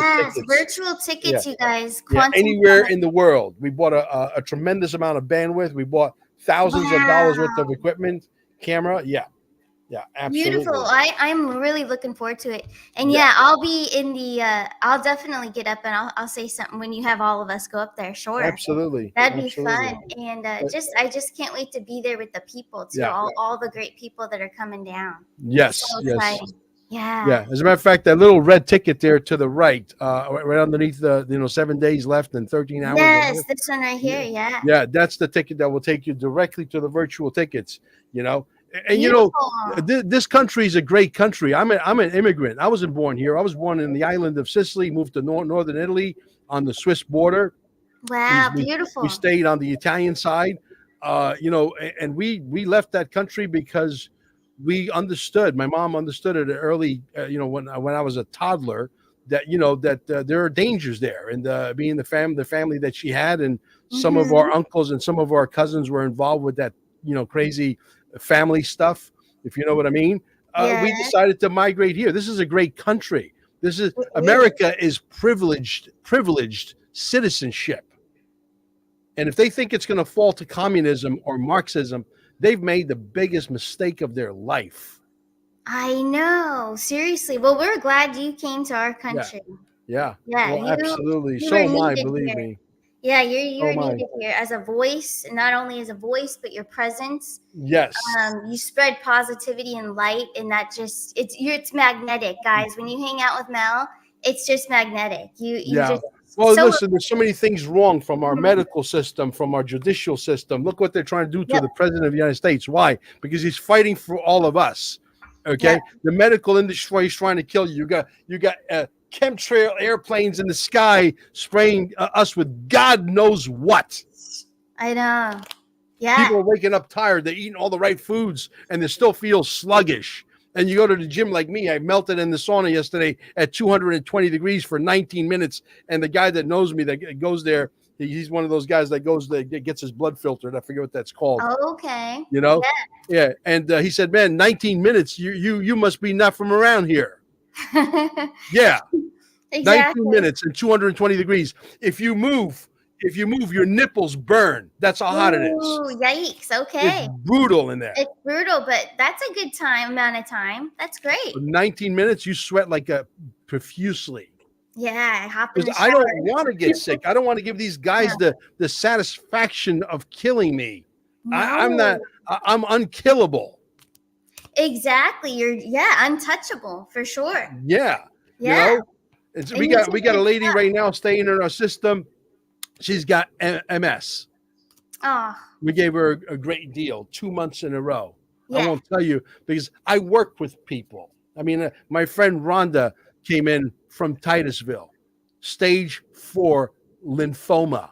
tickets, you guys. Anywhere in the world. We bought a tremendous amount of bandwidth. We bought thousands of dollars worth of equipment, camera. Yeah. Yeah, absolutely. Beautiful. I'm really looking forward to it. And Yeah. yeah, I'll be in the I'll definitely get up and I'll say something when you have all of us go up there. Sure. Absolutely. That'd be Absolutely. fun. And But- I just can't wait to be there with the people too. Yeah. All the great people that are coming down. Yes. So Yes. exciting. Yeah. Yeah. As a matter of fact, that little red ticket there to the right, right underneath the 7 days left and 13 hours. Yes, this one right here. Yeah. Yeah, that's the ticket that will take you directly to the virtual tickets. And Beautiful. this country is a great country. I'm an immigrant. I wasn't born here. I was born in the island of Sicily, moved to northern Italy on the Swiss border. Wow, We beautiful. stayed on the Italian side, and we left that country because we understood. My mom understood at an early, when I was a toddler, that there are dangers there, and being the family that she had, and some of our uncles and some of our cousins were involved with that, crazy family stuff, if you know what I mean. We Yes. decided to migrate here. This is a great country. America is privileged citizenship. And if they think it's going to fall to communism or Marxism, they've made the biggest mistake of their life. I know. Seriously. Well, we're glad you came to our country. Yeah. Yeah, Well, absolutely. you So were am I, needed believe here. me. Yeah, you're Oh, my. needed here as a voice, and not only as a voice, but your presence. Yes. You spread positivity and light, and that just it's magnetic, guys. When you hang out with Mel, it's just magnetic. You Yeah. just Well, so listen, there's so many things wrong from our medical system, from our judicial system. Look what they're trying to do to Yep. the president of the United States. Why? Because he's fighting for all of us. Okay. Yep. The medical industry is trying to kill you. You got chemtrail airplanes in the sky spraying us with God knows what. I know. Yeah. People are waking up tired. They're eating all the right foods and they still feel sluggish. And you go to the gym like me. I melted in the sauna yesterday at 220 degrees for 19 minutes. And the guy that knows me that goes there, he's one of those guys that gets his blood filtered. I forget what that's called. Okay. Yeah. And he said, "Man, 19 minutes. You must be not from around here." Yeah. Exactly. 19 minutes and 220 degrees. If you move, your nipples burn. That's how hot it is. Ooh, yikes. Okay. It's brutal in there. It's brutal, but that's a good amount of time. That's great. For 19 minutes, you sweat like profusely. Yeah, I hop in the Because shower. I don't want to get sick. I don't want to give these guys the satisfaction of killing me. I'm No. unkillable. Exactly. You're untouchable for sure. Yeah. Yeah. We got a lady right now staying in our system. She's got MS. Oh, We gave her a great deal 2 months in a row. I yeah. won't tell you because I work with people. I mean, my friend Rhonda came in from Titusville, stage 4 lymphoma.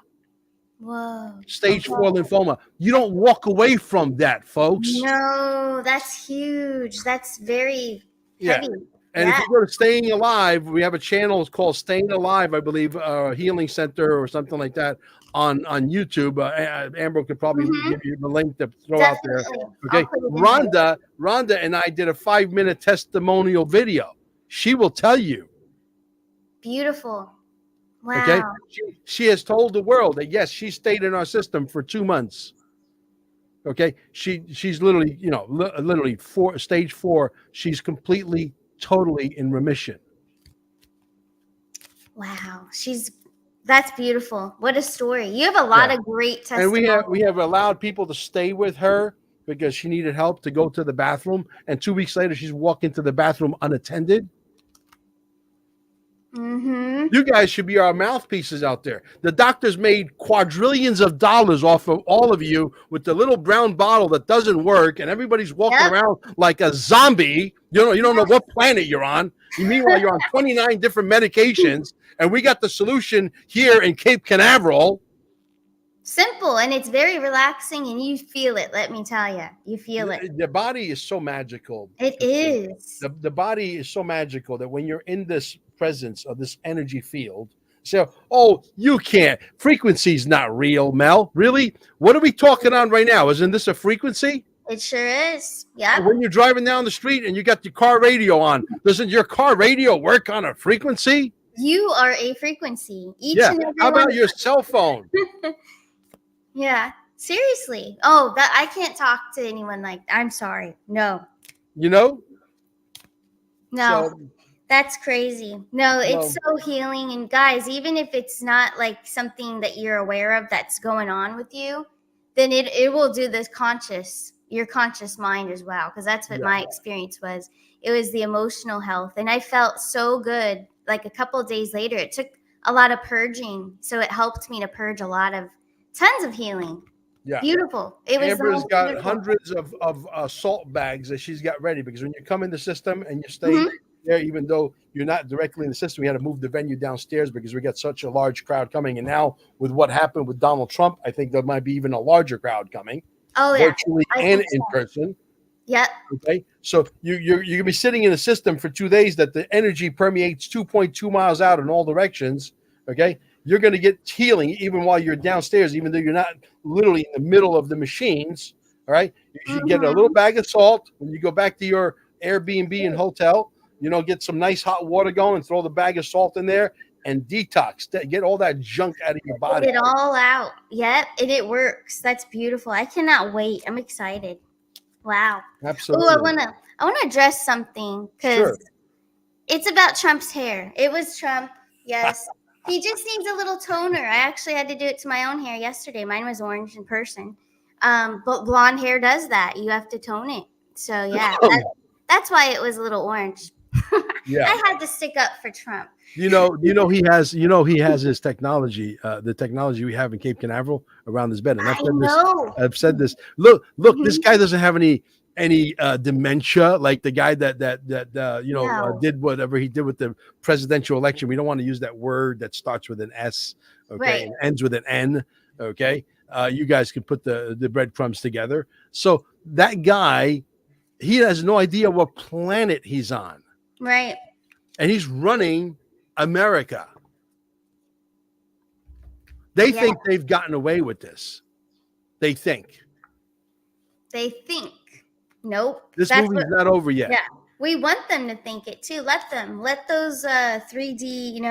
Whoa. Stage 4 lymphoma. You don't walk away from that, folks. No, that's huge. That's very heavy. And if you go to Staying Alive, we have a channel called Staying Alive, I believe, Healing Center or something like that on YouTube. Amber could probably give you the link to throw out there. Definitely. Okay. I'll put it in there. Rhonda and I did a 5-minute testimonial video. She will tell you. Beautiful. Wow. Okay. She has told the world that yes, she stayed in our system for 2 months. Okay. She's literally, literally stage 4. She's completely, totally in remission. Wow. That's beautiful. What a story. You have a lot of great testimonies. And we have allowed people to stay with her because she needed help to go to the bathroom. And 2 weeks later, she's walking to the bathroom unattended. Mm-hmm. You guys should be our mouthpieces out there. The doctors made quadrillions of dollars off of all of you with the little brown bottle that doesn't work, and everybody's walking around like a zombie. You don't know what planet you're on. Meanwhile, you're on 29 different medications, and we got the solution here in Cape Canaveral. Simple, and it's very relaxing, and you feel it. Let me tell you, you feel it. The body is so magical. It is. The body is so magical that when you're in this presence of this energy field, say, "Oh, you can't. Frequency's not real, Mel. Really? What are we talking on right now? Isn't this a frequency?" It sure is. Yeah. When you're driving down the street and you got your car radio on, doesn't your car radio work on a frequency? You are a frequency. Each and every How about one. your cell phone? Yeah. Seriously. Oh, that I can't talk to anyone like that. I'm sorry. No. You know, No, so that's crazy. No, it's well, so healing. And guys, even if it's not like something that you're aware of that's going on with you, then it will do this your conscious mind as well. Because that's what yeah, my experience was. It was the emotional health. And I felt so good. Like a couple of days later, it took a lot of purging. So it helped me to purge tons of healing. yeah. Beautiful. It was the Amber's most got beautiful. hundreds of salt bags that she's got ready because when you come in the system and you stay Mhm. there, even though you're not directly in the system, we had to move the venue downstairs because we got such a large crowd coming. And now with what happened with Donald Trump, I think there might be even a larger crowd coming, Oh, yeah. virtually I and think in so. person. Yep. Okay, so you're gonna be sitting in a system for 2 days that the energy permeates 2.2 miles out in all directions. Okay, you're gonna get healing even while you're downstairs, even though you're not literally in the middle of the machines. All right, you should get a little Mhm. bag of salt when you go back to your Airbnb and hotel. Get some nice hot water going and throw the bag of salt in there and detox. Get all that junk out of your body. Get it all out. Yep, and it works. That's beautiful. I cannot wait. I'm excited. Wow. Oh, I Absolutely, wanna I wanna address something sure. because it's about Trump's hair. It was Trump. Yes. He just needs a little toner. I actually had to do it to my own hair yesterday. Mine was orange in person. But blonde hair does that. You have to tone it. So yeah, that's why it was a little orange. Yeah. I had to stick up for Trump. He has his technology, the technology we have in Cape Canaveral around his bed. And I know. I've said this. Look, this Mhm. guy doesn't have any dementia like the guy that No. did whatever he did with the presidential election. We don't want to use that word that starts with an S, okay, Right. and ends with an N, okay. You guys can put the breadcrumbs together. So that guy, he has no idea what planet he's on, Right. and he's running America. They Yeah. think they've gotten away with this. They think They think. Nope. this That's movie's what not over yet. Yeah. We want them to think it too. Let them. Let those 3D,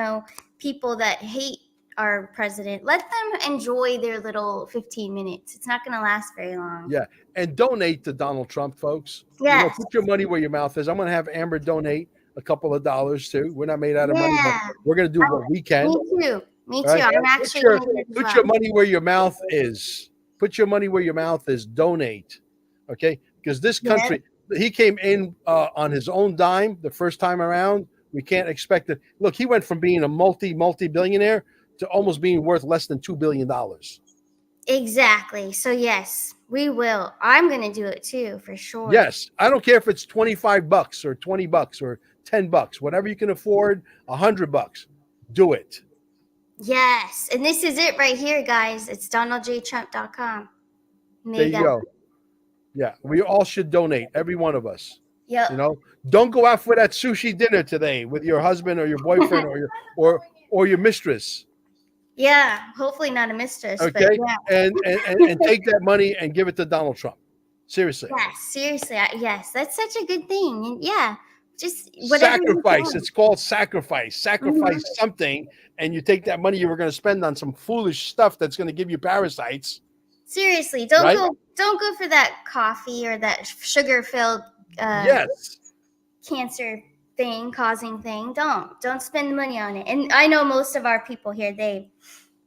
people that hate our president, let them enjoy their little 15 minutes. It's not going to last very long. Yeah, and donate to Donald Trump, folks. Yes. Put your money where your mouth is. I'm going to have Amber donate a couple of dollars too. We're not made out of money, but Yeah. we're going to do what we can. Me too. Me All too. right, I'm put actually your going to do it as put well. your money where your mouth is. Put your money where your mouth is. Donate, okay? Because this country, he came in on his own dime the first time around. We can't expect it. Look, he went from being a multi-billionaire to almost being worth less than $2 billion. Exactly. So yes, we will. I'm going to do it too, for sure. Yes, I don't care if it's $25 or $20 or $10, whatever you can afford, $100. Do it. Yes. And this is it right here, guys. It's donaldjtrump.com. There you go. Yeah, we all should donate, every one of us. Yep. Don't go out for that sushi dinner today with your husband or your boyfriend or your mistress. Yeah, hopefully not a mistress. Okay, But yeah. and take that money and give it to Donald Trump. Seriously. Yes, seriously. Yes, that's such a good thing. And yeah, just whatever. Sacrifice. It's called sacrifice. Sacrifice something, and you take that money you were going to spend on some foolish stuff that's going to give you parasites. Seriously, Right? don't go for that coffee or that sugar-filled Yes. cancer causing thing. Don't spend money on it. And I know most of our people here,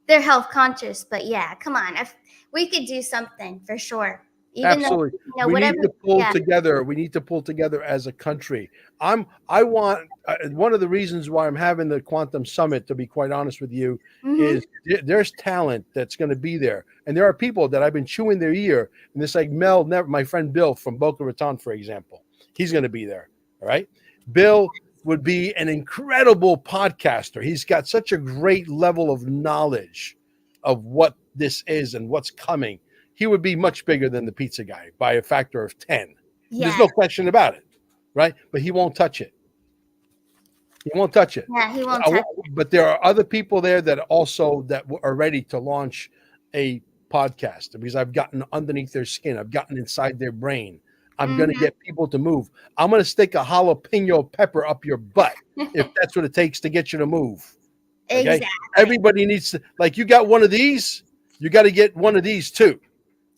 they're health conscious, but yeah, come on. If we could do something for sure. Even Absolutely. though, We whatever. need to pull Yeah. together. We need to pull together as a country. I want one of the reasons why I'm having the Quantum Summit, to be quite honest with you, is there's talent that's going to be there, and there are people that I've been chewing their ear. And it's like my friend Bill from Boca Raton, for example, he's going to be there. All right, Bill would be an incredible podcaster. He's got such a great level of knowledge of what this is and what's coming. He would be much bigger than the pizza guy by a factor of 10. Yeah. There's no question about it, right? But he won't touch it. He won't touch it. Yeah, he won't touch it. But there are other people there that are ready to launch a podcast because I've gotten underneath their skin. I've gotten inside their brain. I'm going to get people to move. I'm going to stick a jalapeno pepper up your butt if that's what it takes to get you to move. Okay? Exactly. Everybody needs to, like, you got one of these, you got to get one of these too.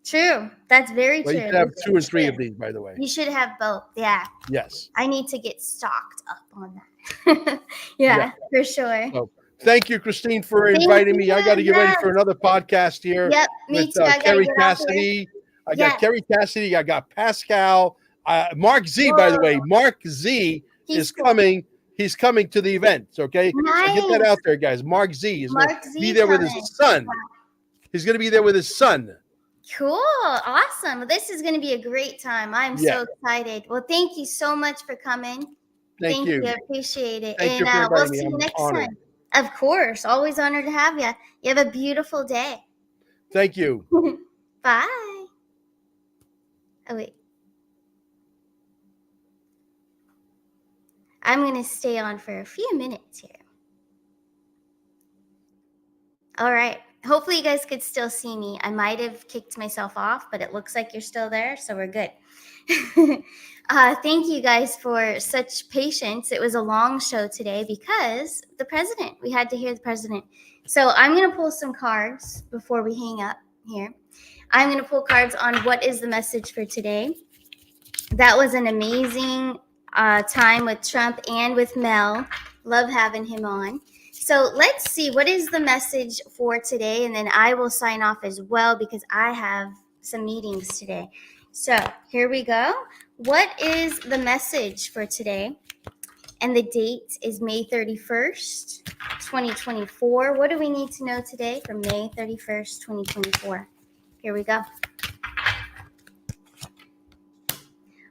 True. That's very Well, you true. should have 2 and 3 should. of these, by the way. You should have both. Yeah. Yes. I need to get stocked up on that. Yeah, for sure. So, thank you, Christine, for Thank inviting me. I got to get ready yes. for another podcast here Yep, me with too. I gotta Kerry get off here. Cassidy. I Yeah. got Kerry Cassidy. I got Pascal. Mark Z, by the way. Mark Z is cool. coming. He's coming to the event. Okay. Nice. So get that out there, guys. Mark Z is going to be there coming. with his son. He's going to be there with his son. Cool. Awesome. Well, this is going to be a great time. I'm so excited. Well, thank you so much for coming. Thank you. I appreciate it. Thank you for inviting we'll me. see you I'm next honored. time. Of course. Always honored to have you. You have a beautiful day. Thank you. Bye. Oh, wait. I'm going to stay on for a few minutes here. All right. Hopefully you guys could still see me. I might have kicked myself off, but it looks like you're still there, so we're good. Thank you guys for such patience. It was a long show today because the president, we had to hear the president. So I'm going to pull some cards before we hang up here. I'm going to pull cards on what is the message for today. That was an amazing time with Trump and with Mel. Love having him on. So let's see, what is the message for today? And then I will sign off as well because I have some meetings today. So here we go. What is the message for today? And the date is May 31st, 2024. What do we need to know today for May 31st, 2024? Here we go.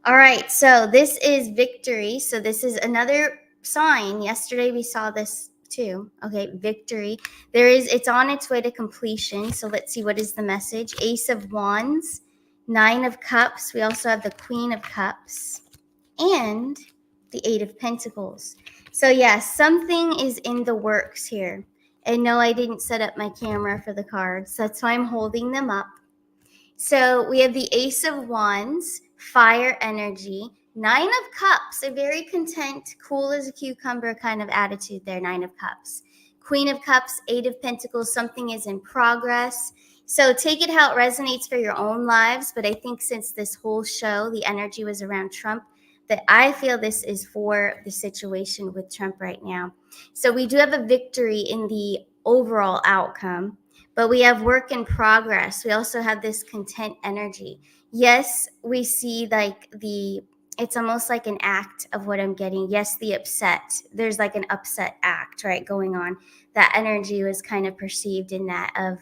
All right, so this is victory. So this is another sign. Yesterday we saw this too. Okay, victory. It's on its way to completion. So let's see, what is the message? Ace of Wands, Nine of Cups. We also have the Queen of Cups and the Eight of Pentacles. So yeah, something is in the works here. And no, I didn't set up my camera for the cards. That's why I'm holding them up. So we have the Ace of Wands, fire energy, Nine of Cups, a very content, cool as a cucumber kind of attitude there, Nine of Cups. Queen of Cups, Eight of Pentacles, something is in progress. So take it how it resonates for your own lives. But I think since this whole show, the energy was around Trump, that I feel this is for the situation with Trump right now. So we do have a victory in the overall outcome, but we have work in progress. We also have this content energy. Yes, we see like it's almost like an act of what I'm getting. Yes, the upset. There's like an upset act, right, going on. That energy was kind of perceived in that of,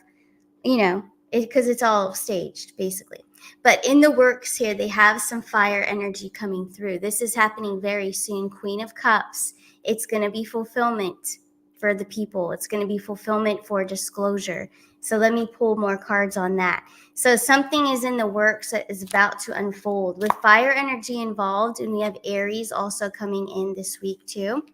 because it's all staged, basically. But in the works here, they have some fire energy coming through. This is happening very soon. Queen of Cups. It's going to be fulfillment for the people. It's going to be fulfillment for disclosure. So let me pull more cards on that. So something is in the works that is about to unfold with fire energy involved. And we have Aries also coming in this week too.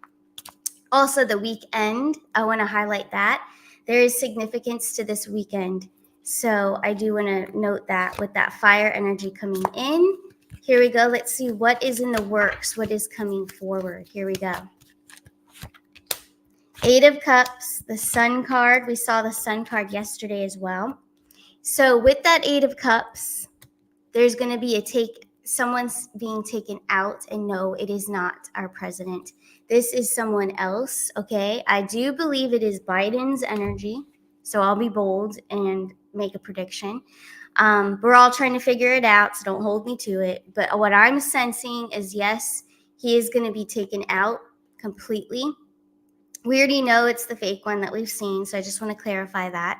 Also the weekend, I want to highlight that. There is significance to this weekend. So I do want to note that with that fire energy coming in. Here we go. Let's see what is in the works. What is coming forward? Here we go. Eight of Cups, the Sun card. We saw the Sun card yesterday as well. So with that Eight of Cups, there's going to be someone's being taken out, and no, it is not our president. This is someone else, okay? I do believe it is Biden's energy, so I'll be bold and make a prediction. We're all trying to figure it out, so don't hold me to it. But what I'm sensing is, yes, he is going to be taken out completely. We already know it's the fake one that we've seen, so I just want to clarify that.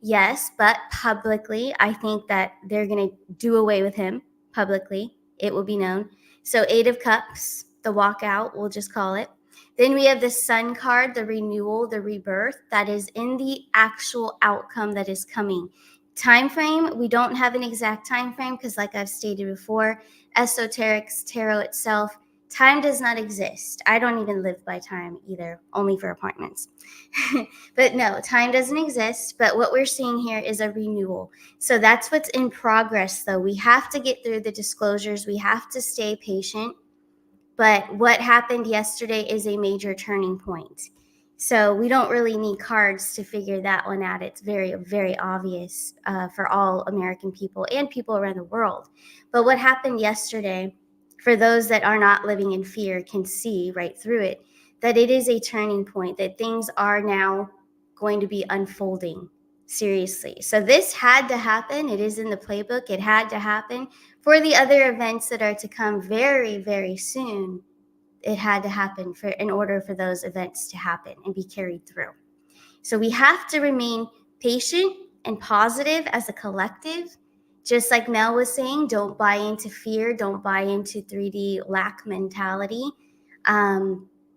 Yes, but publicly, I think that they're going to do away with him publicly. It will be known. So Eight of Cups, the walkout, we'll just call it. Then we have the Sun card, the renewal, the rebirth, that is in the actual outcome that is coming. Time frame, we don't have an exact time frame because like I've stated before, esoterics, tarot itself, time does not exist. I don't even live by time either, only for appointments. But no, time doesn't exist. But what we're seeing here is a renewal. So that's what's in progress, though. We have to get through the disclosures. We have to stay patient. But what happened yesterday is a major turning point. So we don't really need cards to figure that one out. It's very, very obvious for all American people and people around the world. But what happened yesterday, for those that are not living in fear, can see right through it, that it is a turning point, that things are now going to be unfolding seriously. So this had to happen. It is in the playbook. It had to happen for the other events that are to come very, very soon. It had to happen in order for those events to happen and be carried through. So we have to remain patient and positive as a collective. Just like Mel was saying, don't buy into fear, don't buy into 3D lack mentality.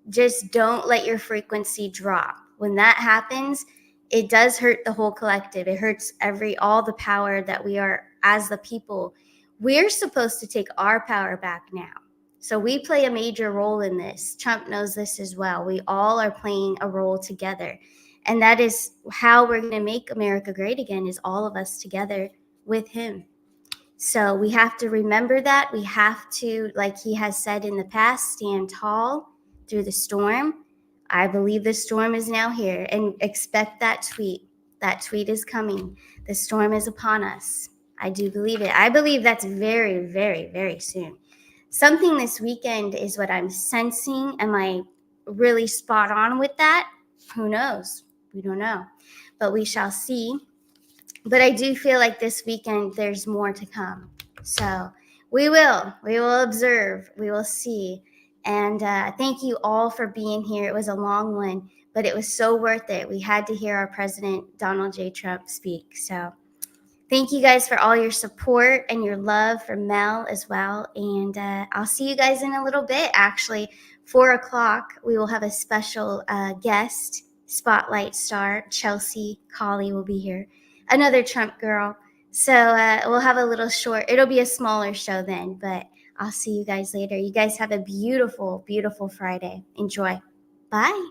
Just don't let your frequency drop. When that happens, it does hurt the whole collective. It hurts all the power that we are as the people. We're supposed to take our power back now. So we play a major role in this. Trump knows this as well. We all are playing a role together. And that is how we're going to make America great again, is all of us together with him. So we have to remember that. We have to, like he has said in the past, stand tall through the storm. I believe the storm is now here, and expect that tweet. That tweet is coming. The storm is upon us. I do believe it. I believe that's very, very, very soon. Something this weekend is what I'm sensing. Am I really spot on with that? Who knows? We don't know, but we shall see. But I do feel like this weekend there's more to come. So we will observe, we will see. And thank you all for being here. It was a long one, but it was so worth it. We had to hear our President Donald J. Trump speak. So thank you guys for all your support and your love for Mel as well. And I'll see you guys in a little bit. Actually, 4:00, we will have a special guest, spotlight star. Chelsea Colley will be here, another Trump girl. So we'll have a little short, it'll be a smaller show then, but I'll see you guys later. You guys have a beautiful, beautiful Friday. Enjoy. Bye.